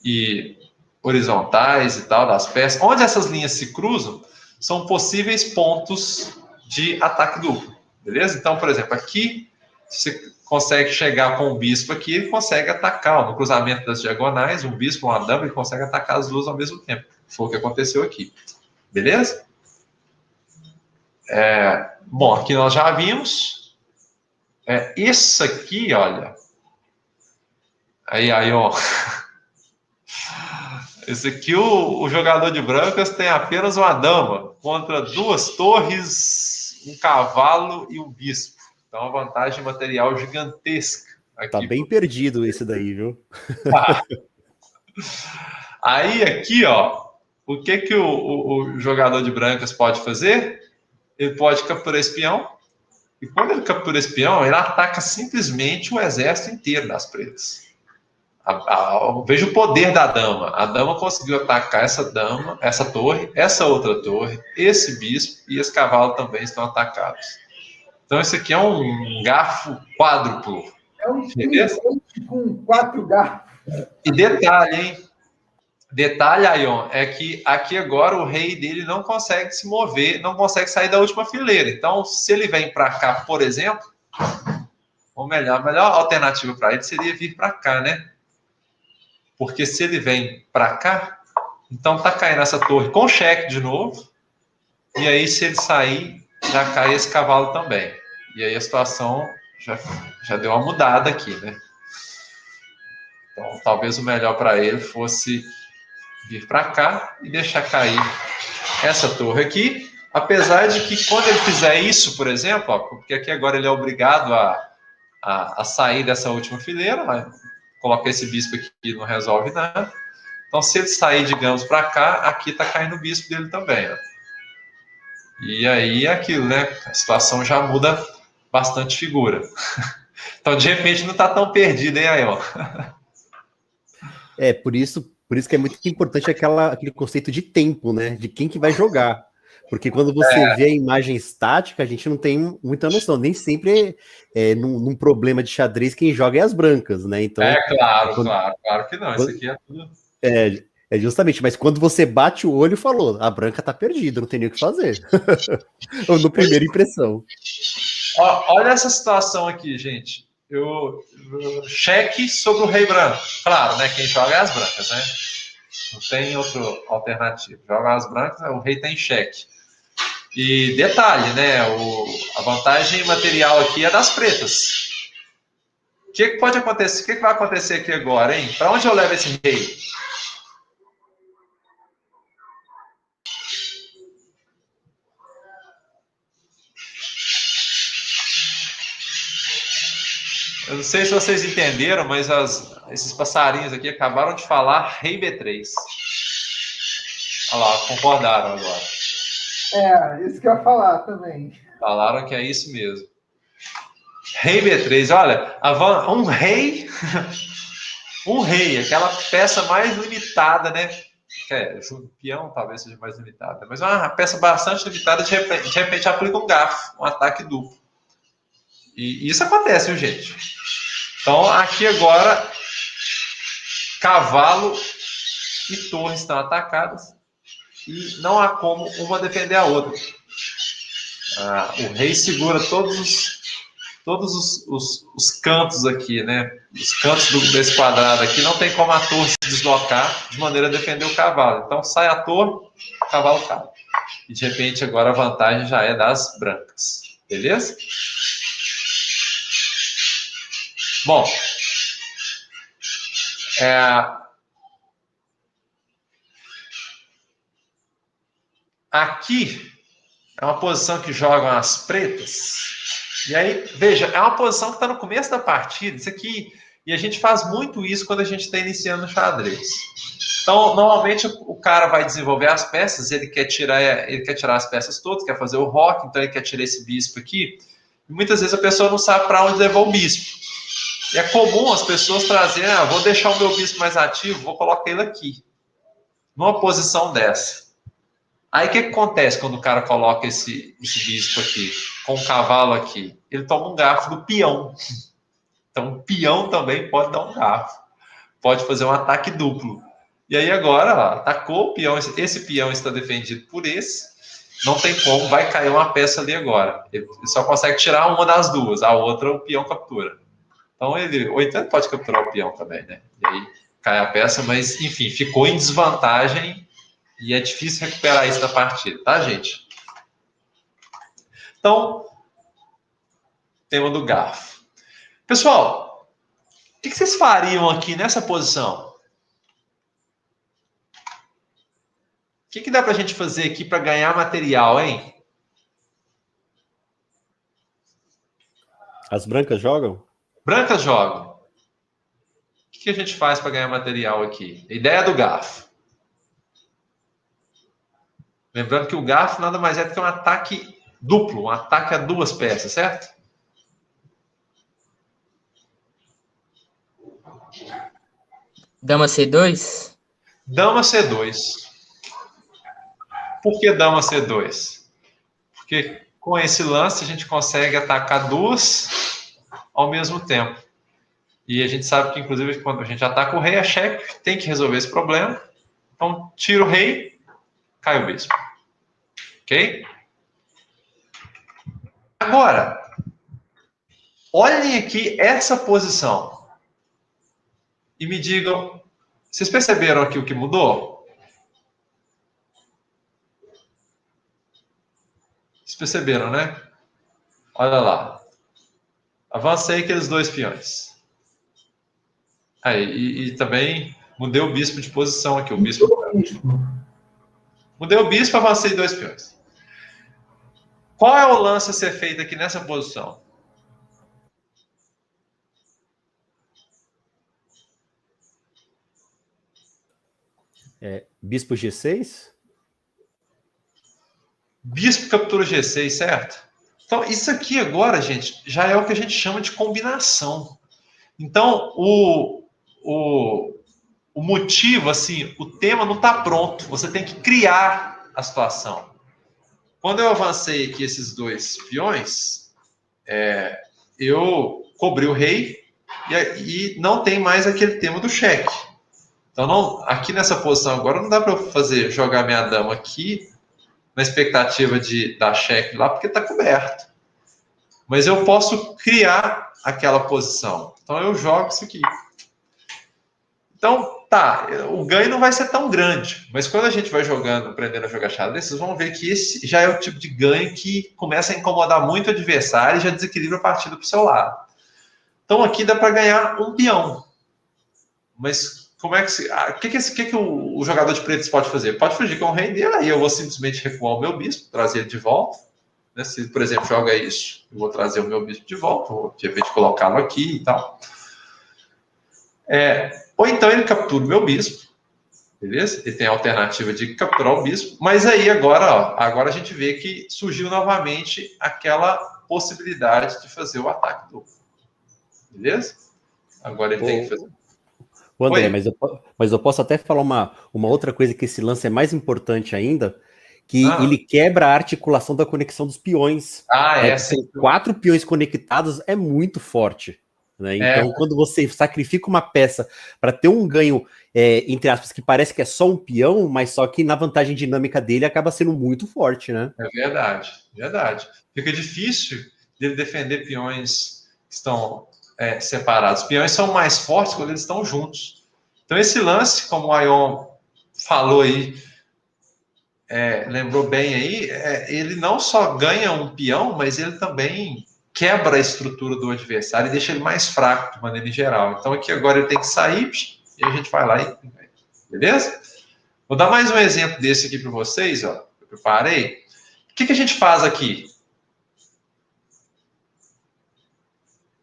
e horizontais e tal das peças. Onde essas linhas se cruzam, são possíveis pontos de ataque duplo. Beleza? Então, por exemplo, aqui você consegue chegar com o bispo aqui, ele consegue atacar, ó, no cruzamento das diagonais, um bispo, uma dama, ele consegue atacar as duas ao mesmo tempo. Foi o que aconteceu aqui. Beleza? Bom, aqui nós já vimos. Isso aqui, olha. Aí, ó. Esse aqui, o jogador de brancas tem apenas uma dama contra duas torres, um cavalo e um bispo. Então, uma vantagem material gigantesca. Aqui. Tá bem perdido esse daí, viu? Aí, aqui, ó, o que o jogador de brancas pode fazer? Ele pode capturar espião. E quando ele captura espião, ele ataca simplesmente o exército inteiro das pretas. Veja o poder da dama. A dama conseguiu atacar essa dama, essa torre, essa outra torre, esse bispo e esse cavalo também estão atacados. Então, esse aqui é um garfo quádruplo. É um tridente com 4 garfos. E detalhe, hein? Detalhe, Aion, é que aqui agora o rei dele não consegue se mover, não consegue sair da última fileira. Então, se ele vem para cá, por exemplo, ou melhor, a melhor alternativa para ele seria vir para cá, né? Porque se ele vem para cá, então tá caindo essa torre com cheque de novo. E aí, se ele sair, já cai esse cavalo também. E aí a situação já deu uma mudada aqui, né? Então, talvez o melhor para ele fosse vir para cá e deixar cair essa torre aqui. Apesar de que quando ele fizer isso, por exemplo, ó, porque aqui agora ele é obrigado a sair dessa última fileira, mas colocar esse bispo aqui não resolve nada. Então, se ele sair, digamos, para cá, aqui está caindo o bispo dele também, ó. E aí é aquilo, né? A situação já muda bastante figura. Então, de repente, não está tão perdido, hein, Aion? Por isso que é muito importante aquele conceito de tempo, né? De quem que vai jogar. Porque quando você vê a imagem estática, a gente não tem muita noção. Nem sempre num problema de xadrez quem joga é as brancas, né? Então, claro que não. Isso aqui é tudo... Justamente, mas quando você bate o olho, falou, a branca tá perdida, não tem nem o que fazer. No primeira impressão. Olha essa situação aqui, gente. Cheque sobre o rei branco. Claro, né? Quem joga é as brancas, né? Não tem outra alternativa. Joga as brancas, o rei tem cheque. E detalhe, né? A vantagem material aqui é das pretas. O que pode acontecer? O que vai acontecer aqui agora, hein? Para onde eu levo esse rei? Eu não sei se vocês entenderam, mas esses passarinhos aqui acabaram de falar rei B3. Olha lá, concordaram agora. Isso que eu ia falar também. Falaram que é isso mesmo. Rei B3, olha, um rei, aquela peça mais limitada, né? O peão talvez seja mais limitado, mas é uma peça bastante limitada, de repente aplica um garfo, um ataque duplo. E isso acontece, viu, gente? Então, aqui agora, cavalo e torre estão atacadas e não há como uma defender a outra. O rei segura todos os cantos aqui, né? Os cantos desse quadrado aqui, não tem como a torre se deslocar de maneira a defender o cavalo. Então, sai a torre, o cavalo cai. E, de repente, agora a vantagem já é das brancas. Beleza? Bom, aqui é uma posição que jogam as pretas. E aí, veja, é uma posição que está no começo da partida. Isso aqui, e a gente faz muito isso quando a gente está iniciando o xadrez. Então, normalmente o cara vai desenvolver as peças, ele quer tirar as peças todas, quer fazer o rock, então ele quer tirar esse bispo aqui. E muitas vezes a pessoa não sabe para onde levar o bispo. E é comum as pessoas trazerem, vou deixar o meu bispo mais ativo, vou colocar ele aqui, numa posição dessa. Aí o que acontece quando o cara coloca esse bispo aqui, com o cavalo aqui? Ele toma um garfo do peão. Então o peão também pode dar um garfo. Pode fazer um ataque duplo. E aí agora, ó, atacou o peão, esse peão está defendido por esse, não tem como, vai cair uma peça ali agora. Ele só consegue tirar uma das duas, a outra o peão captura. Então ou então ele pode capturar o peão também, né? E aí cai a peça, mas enfim, ficou em desvantagem e é difícil recuperar isso da partida, tá, gente? Então, tema do garfo. Pessoal, o que vocês fariam aqui nessa posição? O que dá pra gente fazer aqui para ganhar material, hein? As brancas jogam? Brancas jogam. O que a gente faz para ganhar material aqui? A ideia do garfo. Lembrando que o garfo nada mais é do que um ataque duplo, um ataque a duas peças, certo? Dama C2? Dama C2. Por que dama C2? Porque com esse lance a gente consegue atacar duas ao mesmo tempo. E a gente sabe que, inclusive, quando a gente ataca o rei, a chefe tem que resolver esse problema. Então, tira o rei, cai o bispo. Ok? Agora, olhem aqui essa posição. E me digam, vocês perceberam aqui o que mudou? Vocês perceberam, né? Olha lá. Avancei aqueles dois peões. Aí, e também mudei o bispo de posição aqui. Mudei o bispo, avancei dois peões. Qual é o lance a ser feito aqui nessa posição? Bispo G6? Bispo captura G6, certo? Então, isso aqui agora, gente, já é o que a gente chama de combinação. Então, o motivo, assim, o tema não está pronto. Você tem que criar a situação. Quando eu avancei aqui esses dois peões, eu cobri o rei e não tem mais aquele tema do cheque. Então, aqui nessa posição agora, não dá para eu jogar minha dama aqui na expectativa de dar cheque lá, porque está coberto. Mas eu posso criar aquela posição. Então, eu jogo isso aqui. Então, tá, o ganho não vai ser tão grande, mas quando a gente vai jogando, aprendendo a jogar xadrez, vocês vão ver que esse já é o tipo de ganho que começa a incomodar muito o adversário e já desequilibra a partida para o seu lado. Então, aqui dá para ganhar um peão. Mas como é que o jogador de pretos pode fazer? Pode fugir com o rei dele, aí eu vou simplesmente recuar o meu bispo, trazer ele de volta. Né? Se, por exemplo, joga isso, eu vou trazer o meu bispo de volta, vou de repente colocá-lo aqui e tal. Ou então ele captura o meu bispo, beleza? Ele tem a alternativa de capturar o bispo, mas aí agora a gente vê que surgiu novamente aquela possibilidade de fazer o ataque duplo. Beleza? Agora ele tem que fazer. O André, Oi. mas eu posso até falar uma outra coisa que esse lance é mais importante ainda, que ele quebra a articulação da conexão dos peões. Né? Sim. São 4 peões conectados, é muito forte. Né? Então, quando você sacrifica uma peça para ter um ganho, entre aspas, que parece que é só um peão, mas só que na vantagem dinâmica dele acaba sendo muito forte, né? É verdade, verdade. Fica difícil dele defender peões que estão separados. Os peões são mais fortes quando eles estão juntos. Então, esse lance, como o Aion falou aí, lembrou bem aí, ele não só ganha um peão, mas ele também quebra a estrutura do adversário e deixa ele mais fraco de maneira geral. Então, aqui agora ele tem que sair e a gente vai lá e... Beleza? Vou dar mais um exemplo desse aqui para vocês, ó. Eu preparei. O que a gente faz aqui?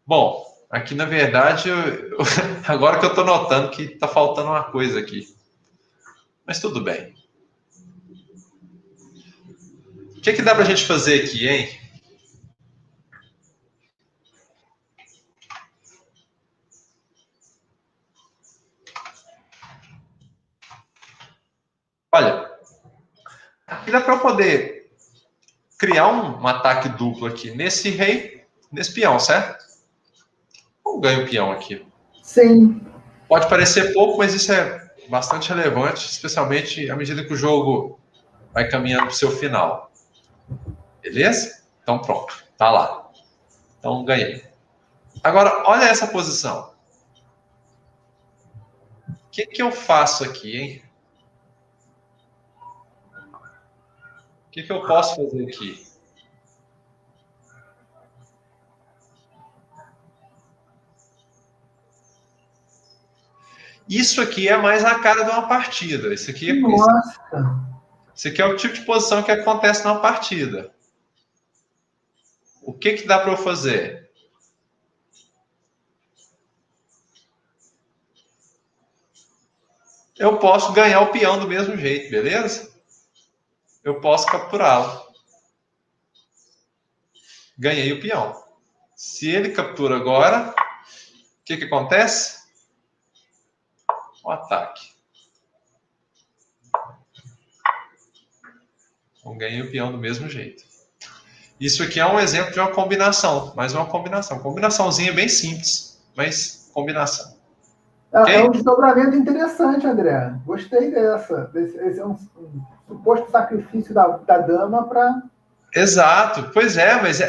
Bom, aqui na verdade, agora que eu estou notando que está faltando uma coisa aqui. Mas tudo bem. O que dá para a gente fazer aqui, hein? Olha, aqui dá para eu poder criar um ataque duplo aqui nesse rei, nesse peão, certo? Eu ganho o peão aqui. Sim. Pode parecer pouco, mas isso é bastante relevante, especialmente à medida que o jogo vai caminhando para o seu final. Beleza? Então pronto, tá lá. Então ganhei. Agora, olha essa posição. O que eu faço aqui, hein? O que eu posso fazer aqui? Isso aqui é mais a cara de uma partida. Isso aqui é o tipo de posição que acontece numa partida. O que dá para eu fazer? Eu posso ganhar o peão do mesmo jeito, beleza? Eu posso capturá-lo. Ganhei o peão. Se ele captura agora, o que acontece? O ataque. Então, ganhei o peão do mesmo jeito. Isso aqui é um exemplo de uma combinação, mais uma combinação. Combinaçãozinha bem simples, mas combinação. Okay? É um desdobramento interessante, André. Gostei dessa. Esse é um suposto sacrifício da dama para... Exato. Pois é, mas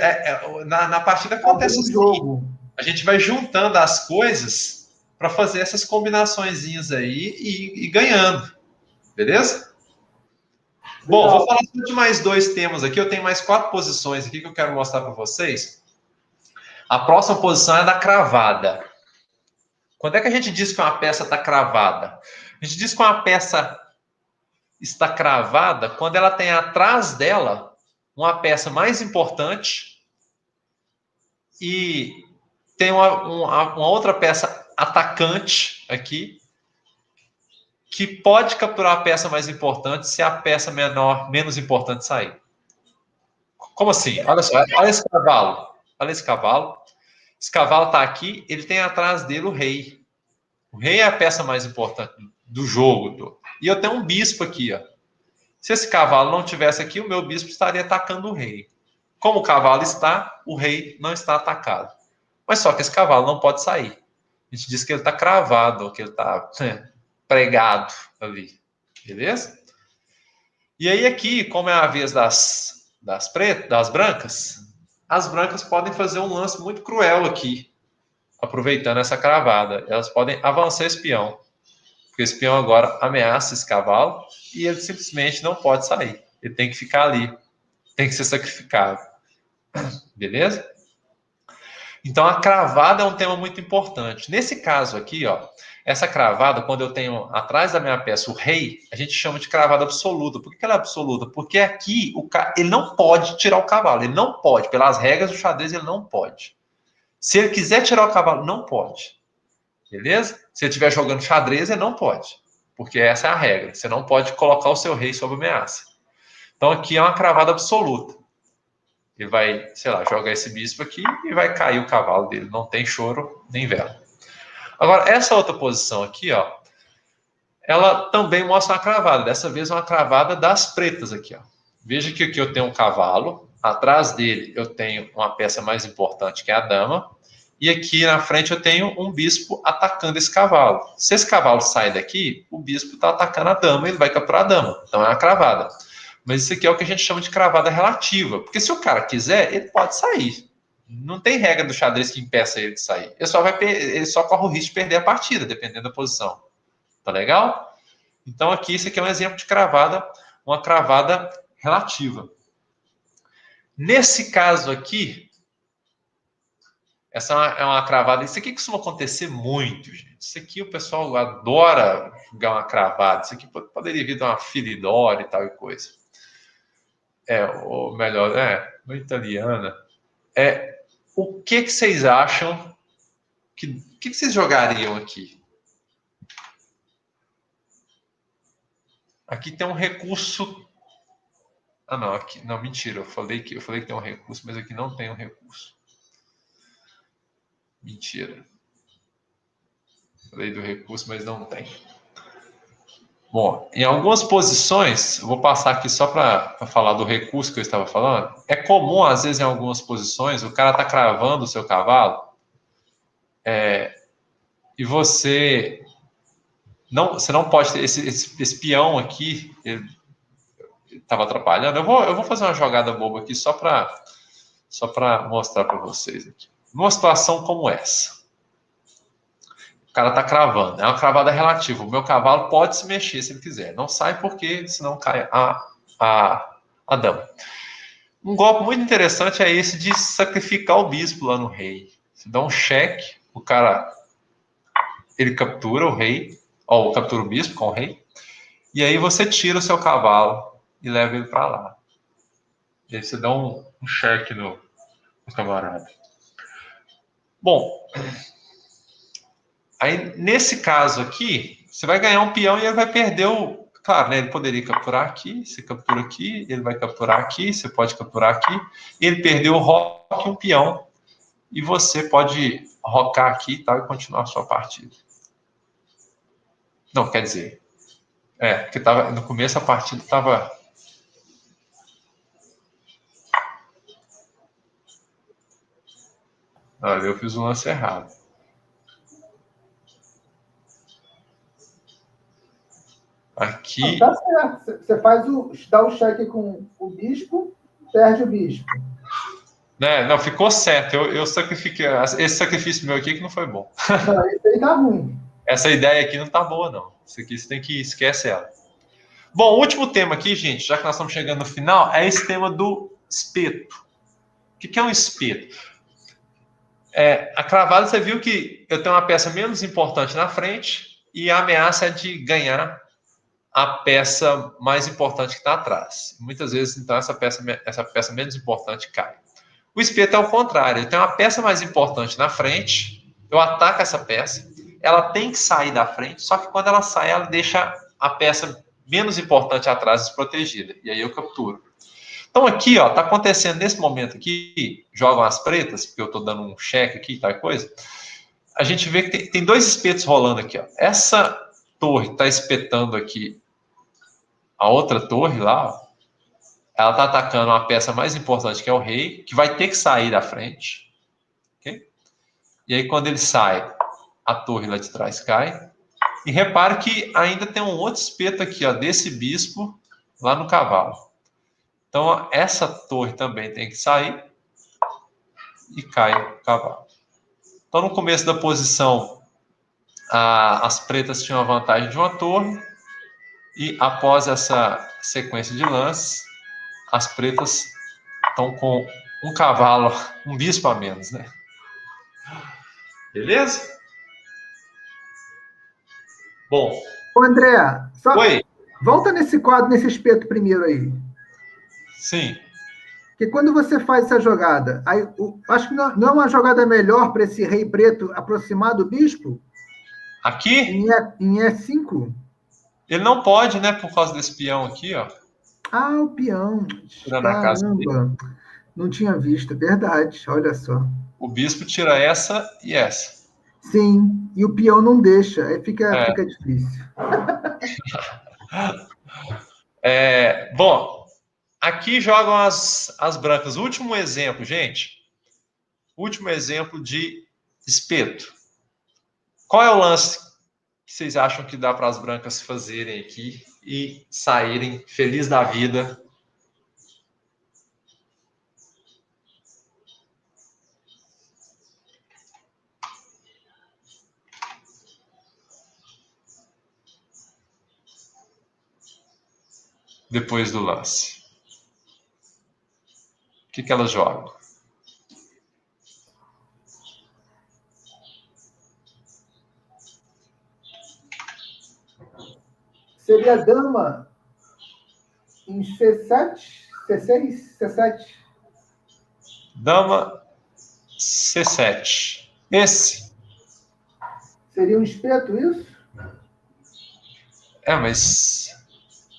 na partida acontece assim. Jogo. A gente vai juntando as coisas para fazer essas combinaçõezinhas aí e ganhando. Beleza? Bom, vou falar de mais 2 temas aqui. Eu tenho mais 4 posições aqui que eu quero mostrar para vocês. A próxima posição é da cravada. Quando é que a gente diz que uma peça está cravada? A gente diz que uma peça está cravada quando ela tem atrás dela uma peça mais importante e tem uma outra peça atacante aqui que pode capturar a peça mais importante se a peça menos importante sair. Como assim? Olha só, olha esse cavalo. Olha esse cavalo. Esse cavalo está aqui, ele tem atrás dele o rei. O rei é a peça mais importante do jogo. E eu tenho um bispo aqui, ó. Se esse cavalo não tivesse aqui, o meu bispo estaria atacando o rei. Como o cavalo está, o rei não está atacado. Mas só que esse cavalo não pode sair. A gente diz que ele está cravado, que ele está pregado ali. Beleza? E aí aqui, como é a vez das brancas, as brancas podem fazer um lance muito cruel aqui, aproveitando essa cravada. Elas podem avançar esse peão, porque esse peão agora ameaça esse cavalo e ele simplesmente não pode sair. Ele tem que ficar ali, tem que ser sacrificado. Beleza? Então, a cravada é um tema muito importante. Nesse caso aqui, ó, essa cravada, quando eu tenho atrás da minha peça o rei, a gente chama de cravada absoluta. Por que ela é absoluta? Porque aqui ele não pode tirar o cavalo. Ele não pode. Pelas regras do xadrez, ele não pode. Se ele quiser tirar o cavalo, não pode. Beleza? Se ele estiver jogando xadrez, ele não pode. Porque essa é a regra. Você não pode colocar o seu rei sob ameaça. Então, aqui é uma cravada absoluta. Ele vai, sei lá, jogar esse bispo aqui e vai cair o cavalo dele. Não tem choro nem vela. Agora, essa outra posição aqui, ó, ela também mostra uma cravada. Dessa vez, uma cravada das pretas aqui, ó. Veja que aqui eu tenho um cavalo. Atrás dele, eu tenho uma peça mais importante, que é a dama. E aqui na frente, eu tenho um bispo atacando esse cavalo. Se esse cavalo sai daqui, o bispo está atacando a dama, ele vai capturar a dama. Então, é uma cravada. Mas isso aqui é o que a gente chama de cravada relativa. Porque se o cara quiser, ele pode sair. Não tem regra do xadrez que impeça ele de sair. Ele só corre o risco de perder a partida, dependendo da posição. Tá legal? Então, aqui, isso aqui é um exemplo de cravada, uma cravada relativa. Nesse caso aqui, essa é uma cravada. Isso aqui costuma acontecer muito, gente. Isso aqui o pessoal adora jogar uma cravada. Isso aqui poderia vir de uma Filidori e tal e coisa. Ou melhor, uma italiana. O que vocês acham? O que vocês jogariam aqui? Aqui tem um recurso. Ah, não, aqui. Não, mentira. Eu falei que tem um recurso, mas aqui não tem um recurso. Mentira. Falei do recurso, mas não tem. Bom, em algumas posições, eu vou passar aqui só para falar do recurso que eu estava falando. É comum, às vezes, em algumas posições, o cara está cravando o seu cavalo e você não pode ter esse peão aqui, ele estava atrapalhando. Eu vou fazer uma jogada boba aqui só para mostrar para vocês aqui. Numa situação como essa. O cara está cravando, é uma cravada relativa. O meu cavalo pode se mexer se ele quiser. Não sai porque senão cai a dama. Um golpe muito interessante é esse de sacrificar o bispo lá no rei. Você dá um cheque, o cara ele captura o rei, ou captura o bispo com o rei, e aí você tira o seu cavalo e leva ele para lá. E aí você dá um cheque no camarada. Bom, aí nesse caso aqui, você vai ganhar um peão e ele vai perder o... Claro, né, ele poderia capturar aqui, você captura aqui, ele vai capturar aqui, você pode capturar aqui. Ele perdeu o roque e um peão. E você pode rocar aqui e tal e continuar a sua partida. Não, quer dizer... porque no começo a partida estava... Olha, eu fiz o lance errado. Aqui... Tá certo. Você dá o cheque com o bispo, perde o bispo. Não, ficou certo. Eu sacrifiquei. Esse sacrifício meu aqui que não foi bom. Não, esse aí tá ruim. Essa ideia aqui não tá boa, não. Isso aqui você tem que esquece ela. Bom, o último tema aqui, gente, já que nós estamos chegando no final, é esse tema do espeto. O que é um espeto? A cravada, você viu que eu tenho uma peça menos importante na frente e a ameaça é de ganhar a peça mais importante que está atrás. Muitas vezes, então, essa peça menos importante cai. O espeto é o contrário. Eu tenho uma peça mais importante na frente, eu ataco essa peça, ela tem que sair da frente, só que quando ela sai, ela deixa a peça menos importante atrás desprotegida. E aí eu capturo. Então aqui, ó, tá acontecendo nesse momento aqui, jogam as pretas, porque eu tô dando um cheque aqui e tal coisa. A gente vê que tem dois espetos rolando aqui, ó. Essa torre tá espetando aqui a outra torre lá, ó. Ela tá atacando uma peça mais importante, que é o rei, que vai ter que sair da frente. Okay? E aí, quando ele sai, a torre lá de trás cai. E repare que ainda tem um outro espeto aqui, ó, desse bispo lá no cavalo. Então, ó, essa torre também tem que sair e cai o cavalo. Então, no começo da posição, as pretas tinham a vantagem de uma torre. E após essa sequência de lances, as pretas estão com um cavalo, um bispo a menos, né? Beleza? Bom. Ô, André, Oi. Volta nesse quadro, nesse espeto primeiro aí. Sim. Porque quando você faz essa jogada, aí, acho que não é uma jogada melhor para esse rei preto aproximar do bispo? Aqui? Em E5? Ele não pode, né? Por causa desse peão aqui, ó. Ah, o peão. Na casa dele. Não tinha visto, verdade. Olha só. O bispo tira essa e essa. Sim, e o peão não deixa, aí fica difícil. Bom, aqui jogam as brancas. Último exemplo, gente. Último exemplo de espeto. Qual é o lance que vocês acham que dá para as brancas fazerem aqui e saírem felizes da vida? Depois do lance. O que elas jogam? Seria dama em C7, C6, C7. Dama C7. Esse. Seria um espeto isso? Mas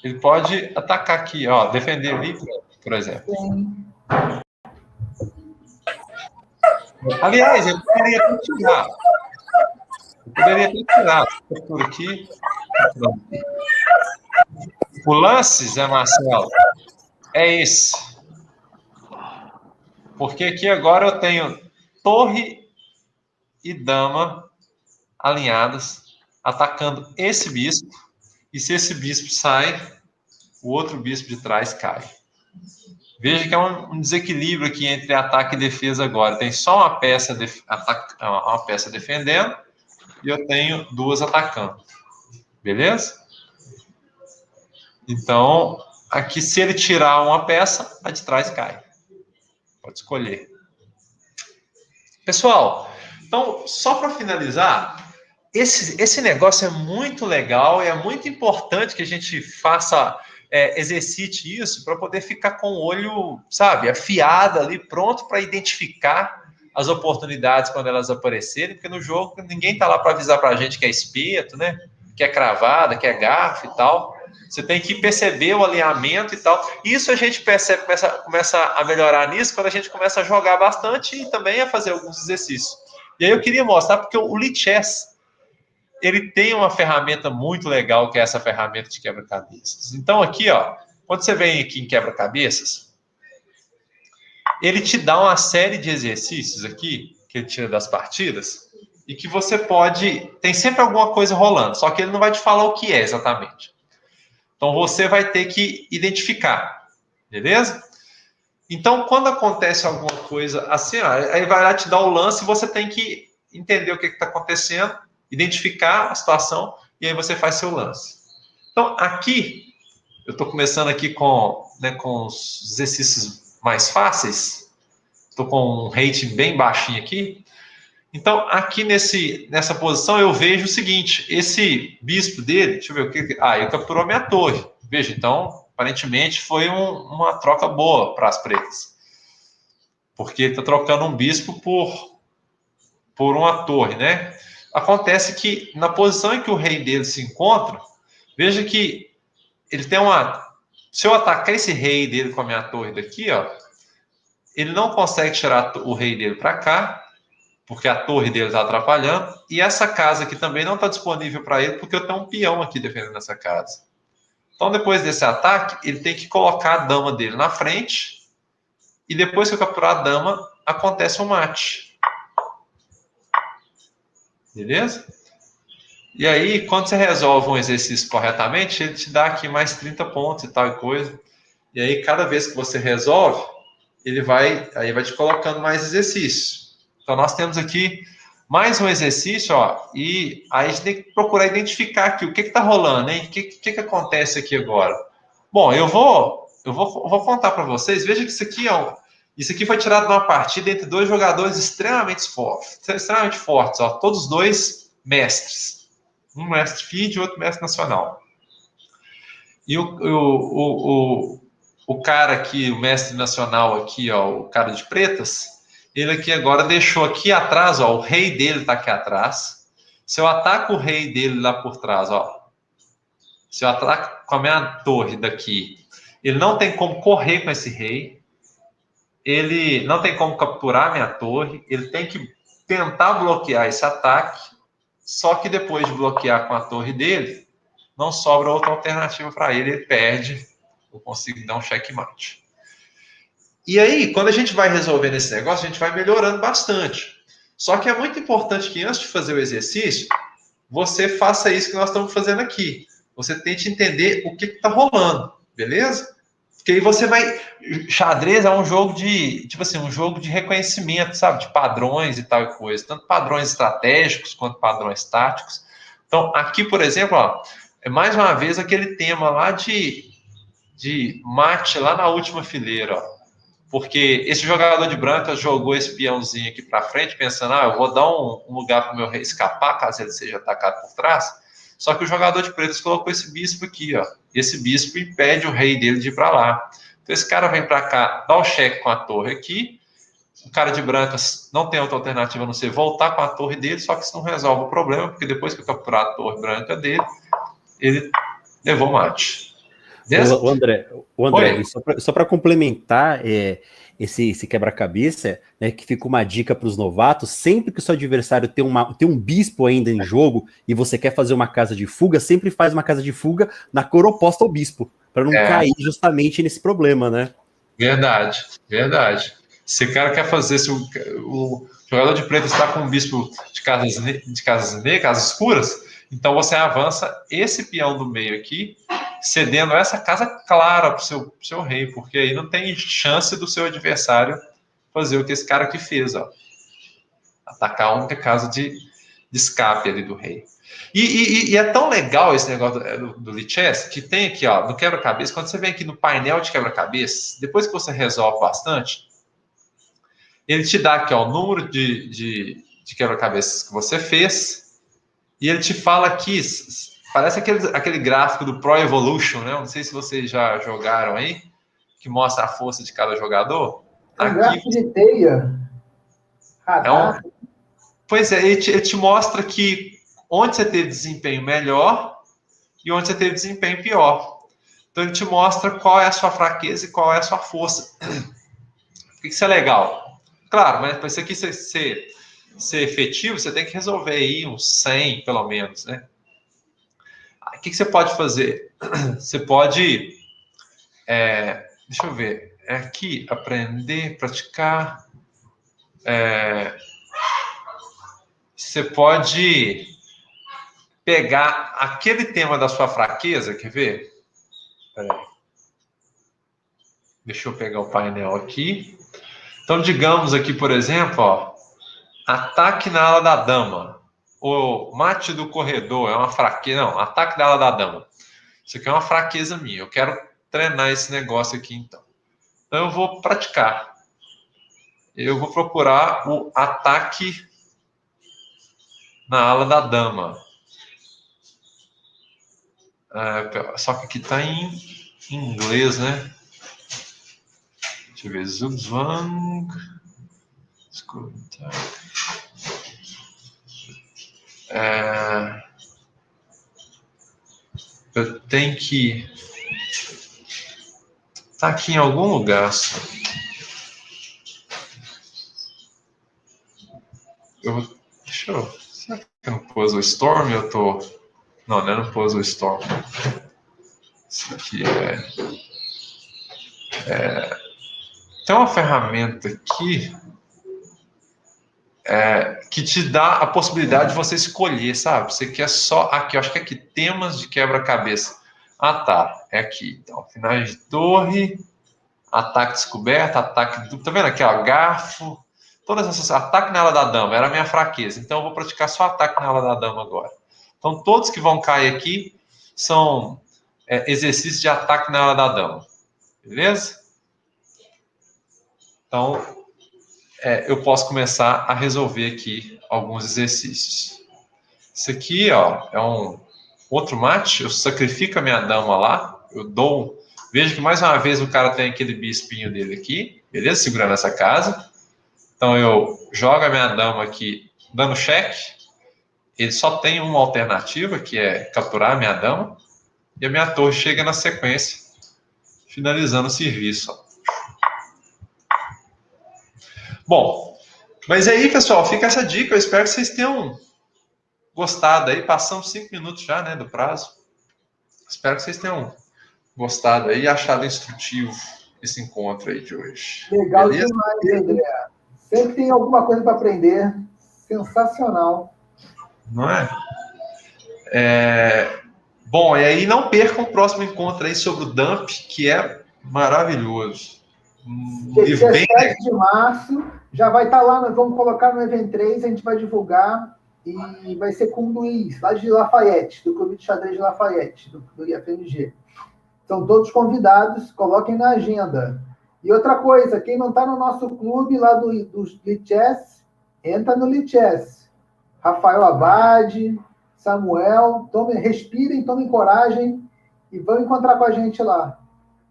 ele pode atacar aqui, ó, defender ali, por exemplo. Sim. Aliás, eu poderia até tirar. Por aqui. O lance, Zé Marcelo, é esse. Porque aqui agora eu tenho torre e dama alinhadas, atacando esse bispo. E se esse bispo sai, o outro bispo de trás cai. Veja que é um desequilíbrio aqui entre ataque e defesa agora. Tem só uma peça defendendo e eu tenho duas atacando. Beleza? Então, aqui se ele tirar uma peça, a de trás cai. Pode escolher. Pessoal, então, só para finalizar, esse negócio é muito legal e é muito importante que a gente faça, exercite isso para poder ficar com o olho, sabe, afiado ali, pronto para identificar as oportunidades quando elas aparecerem, porque no jogo ninguém está lá para avisar para a gente que é espeto, né? Que é cravada, que é garfo e tal. Você tem que perceber o alinhamento e tal. Isso a gente percebe, começa a melhorar nisso quando a gente começa a jogar bastante e também a fazer alguns exercícios. E aí eu queria mostrar, porque o Lichess, ele tem uma ferramenta muito legal, que é essa ferramenta de quebra-cabeças. Então aqui, ó, quando você vem aqui em quebra-cabeças, ele te dá uma série de exercícios aqui, que ele tira das partidas, e que você pode... Tem sempre alguma coisa rolando, só que ele não vai te falar o que é exatamente. Então, você vai ter que identificar, beleza? Então, quando acontece alguma coisa assim, ó, aí vai lá te dar o lance e você tem que entender o que está acontecendo, identificar a situação e aí você faz seu lance. Então, aqui, eu estou começando aqui com os exercícios mais fáceis. Estou com um rating bem baixinho aqui. Então, aqui nessa posição, eu vejo o seguinte, esse bispo dele, deixa eu ver o que... ele capturou a minha torre. Veja, então, aparentemente, foi uma troca boa para as pretas. Porque ele está trocando um bispo por uma torre, né? Acontece que, na posição em que o rei dele se encontra, veja que ele tem uma... Se eu atacar esse rei dele com a minha torre daqui, ó, ele não consegue tirar o rei dele para cá, porque a torre dele está atrapalhando, e essa casa aqui também não está disponível para ele, porque eu tenho um peão aqui defendendo essa casa. Então, depois desse ataque, ele tem que colocar a dama dele na frente, e depois que eu capturar a dama, acontece um mate. Beleza? E aí, quando você resolve um exercício corretamente, ele te dá aqui mais 30 pontos e tal e coisa. E aí, cada vez que você resolve, ele vai te colocando mais exercícios. Então, nós temos aqui mais um exercício, ó, e aí a gente tem que procurar identificar aqui o que está rolando, hein? O que acontece aqui agora? Bom, eu vou contar para vocês. Veja que isso aqui foi tirado de uma partida entre dois jogadores extremamente fortes, ó, todos dois mestres. Um mestre FIDE e outro mestre nacional. E o cara aqui, o mestre nacional aqui, ó, o cara de pretas, ele aqui agora deixou aqui atrás, ó, o rei dele está aqui atrás. Se eu ataco o rei dele lá por trás, ó, se eu ataco com a minha torre daqui, ele não tem como correr com esse rei, ele não tem como capturar a minha torre, ele tem que tentar bloquear esse ataque, só que depois de bloquear com a torre dele, não sobra outra alternativa para ele, ele perde, eu consigo dar um checkmate. E aí, quando a gente vai resolvendo esse negócio, a gente vai melhorando bastante. Só que é muito importante que antes de fazer o exercício, você faça isso que nós estamos fazendo aqui. Você tente entender o que está rolando, beleza? Porque aí você vai... Xadrez é um jogo de, tipo assim, um jogo de reconhecimento, sabe? De padrões e tal e coisa. Tanto padrões estratégicos quanto padrões táticos. Então, aqui, por exemplo, ó, é mais uma vez aquele tema lá de mate lá na última fileira, ó. Porque esse jogador de branca jogou esse peãozinho aqui para frente, pensando, eu vou dar um lugar para o meu rei escapar, caso ele seja atacado por trás. Só que o jogador de pretas colocou esse bispo aqui, ó. Esse bispo impede o rei dele de ir para lá. Então esse cara vem para cá, dá o cheque com a torre aqui. O cara de brancas não tem outra alternativa a não ser voltar com a torre dele, só que isso não resolve o problema, porque depois que eu capturar a torre branca dele, ele levou mate. O André, só para complementar esse quebra-cabeça, né, que fica uma dica para os novatos, sempre que o seu adversário tem um bispo ainda em jogo e você quer fazer uma casa de fuga, sempre faz uma casa de fuga na cor oposta ao bispo, para não cair justamente nesse problema, né? Verdade. Se o cara quer fazer, se o jogador de preto está com um bispo de casas negras, casas escuras, então você avança esse peão do meio aqui, cedendo essa casa clara para o seu rei, porque aí não tem chance do seu adversário fazer o que esse cara aqui fez, ó. Atacar a única casa de escape ali do rei. E é tão legal esse negócio do Lichess, que tem aqui, ó, no quebra-cabeça, quando você vem aqui no painel de quebra-cabeça, depois que você resolve bastante, ele te dá aqui, ó, o número de quebra-cabeças que você fez, e ele te fala aqui, parece aquele gráfico do Pro Evolution, né? Não sei se vocês já jogaram aí, que mostra a força de cada jogador. Um gráfico de teia. Pois é, ele te mostra que onde você teve desempenho melhor e onde você teve desempenho pior. Então ele te mostra qual é a sua fraqueza e qual é a sua força. Por que isso é legal? Claro, mas para isso aqui ser efetivo, você tem que resolver aí uns 100, pelo menos, né? O que você pode fazer? Você pode... deixa eu ver. É aqui, aprender, praticar. Você pode pegar aquele tema da sua fraqueza, quer ver? Deixa eu pegar o painel aqui. Então, digamos aqui, por exemplo, ó, ataque na ala da dama. O mate do corredor é uma fraqueza. Não, ataque da ala da dama. Isso aqui é uma fraqueza minha. Eu quero treinar esse negócio aqui, então. Então, eu vou praticar. Eu vou procurar o ataque na ala da dama. Só que aqui está em inglês, né? Deixa eu ver. Zugzwang. Eu tenho que... Tá aqui em algum lugar. Deixa eu... Será que eu não pôs o Storm? Eu tô... Não, eu não pôs o Storm. Isso aqui tem uma ferramenta aqui que te dá a possibilidade de você escolher, sabe? Você quer só... Aqui, eu acho que é aqui, temas de quebra-cabeça. Tá. É aqui. Então, finais de torre, ataque descoberto, ataque duplo. Tá vendo aqui, ó? Garfo. Todas essas... Ataque na ala da dama. Era a minha fraqueza. Então, eu vou praticar só ataque na ala da dama agora. Então, todos que vão cair aqui são exercícios de ataque na ala da dama. Beleza? Então, eu posso começar a resolver aqui alguns exercícios. Isso aqui, ó, é um outro mate. Eu sacrifico a minha dama lá. Eu dou... Veja que, mais uma vez, o cara tem aquele bispinho dele aqui. Beleza? Segurando essa casa. Então, eu jogo a minha dama aqui, dando cheque. Ele só tem uma alternativa, que é capturar a minha dama. E a minha torre chega na sequência, finalizando o serviço. Bom, Mas aí, pessoal, fica essa dica. Eu espero que vocês tenham gostado aí. Passamos 5 minutos já, né, do prazo. Espero que vocês tenham gostado aí e achado instrutivo esse encontro aí de hoje. Legal Beleza? demais, André. Sempre tem alguma coisa para aprender. Sensacional. Não é? Bom, e aí não percam o próximo encontro aí sobre o Dump, que é maravilhoso. Dia 17 de março, já vai estar lá, nós vamos colocar no Event 3, a gente vai divulgar, e vai ser com o Luiz, lá de Lafayette, do Clube de Xadrez de Lafayette, do IFMG. São todos convidados, coloquem na agenda. E outra coisa, quem não está no nosso clube lá do Lichess, entra no Lichess. Rafael Abad, Samuel, respirem, tomem coragem e vão encontrar com a gente lá.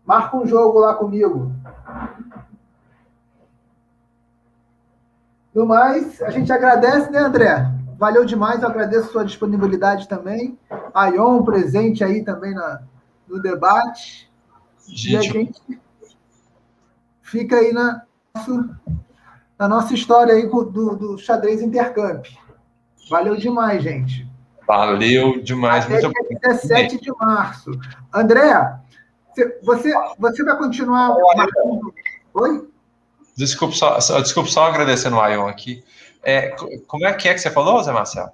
Marca um jogo lá comigo. No mais, a gente agradece, né, André? Valeu demais, eu agradeço a sua disponibilidade também. A Ion presente aí também no debate. Gente, e a gente fica aí na nossa história aí do xadrez Intercamp. Valeu demais, gente. Valeu demais. Até muito dia 17 de março. André, você vai continuar marcando... Oi? Desculpa só agradecendo o Ion aqui. Como é que você falou, Zé Marcelo?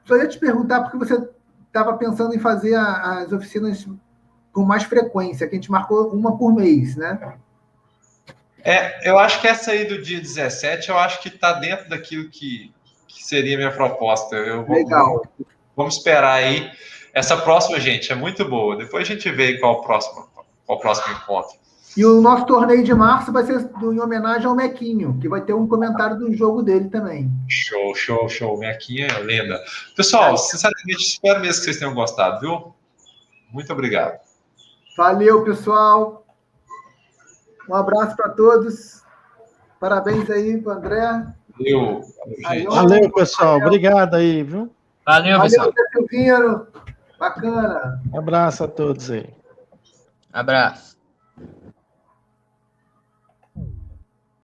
Só ia te perguntar, porque você estava pensando em fazer as oficinas com mais frequência, que a gente marcou uma por mês, né? Eu acho que essa aí do dia 17, eu acho que está dentro daquilo que seria minha proposta. Legal. Vamos esperar aí. Essa próxima, gente, é muito boa. Depois a gente vê qual o próximo encontro. E o nosso torneio de março vai ser em homenagem ao Mequinho, que vai ter um comentário do jogo dele também. Show. Mequinha é lenda. Pessoal, sinceramente, espero mesmo que vocês tenham gostado, viu? Muito obrigado. Valeu, pessoal. Um abraço para todos. Parabéns aí para o André. Valeu, gente. Valeu, pessoal. Obrigado aí, viu? Valeu, pessoal. Silvino. Bacana. Um abraço a todos aí. Abraço.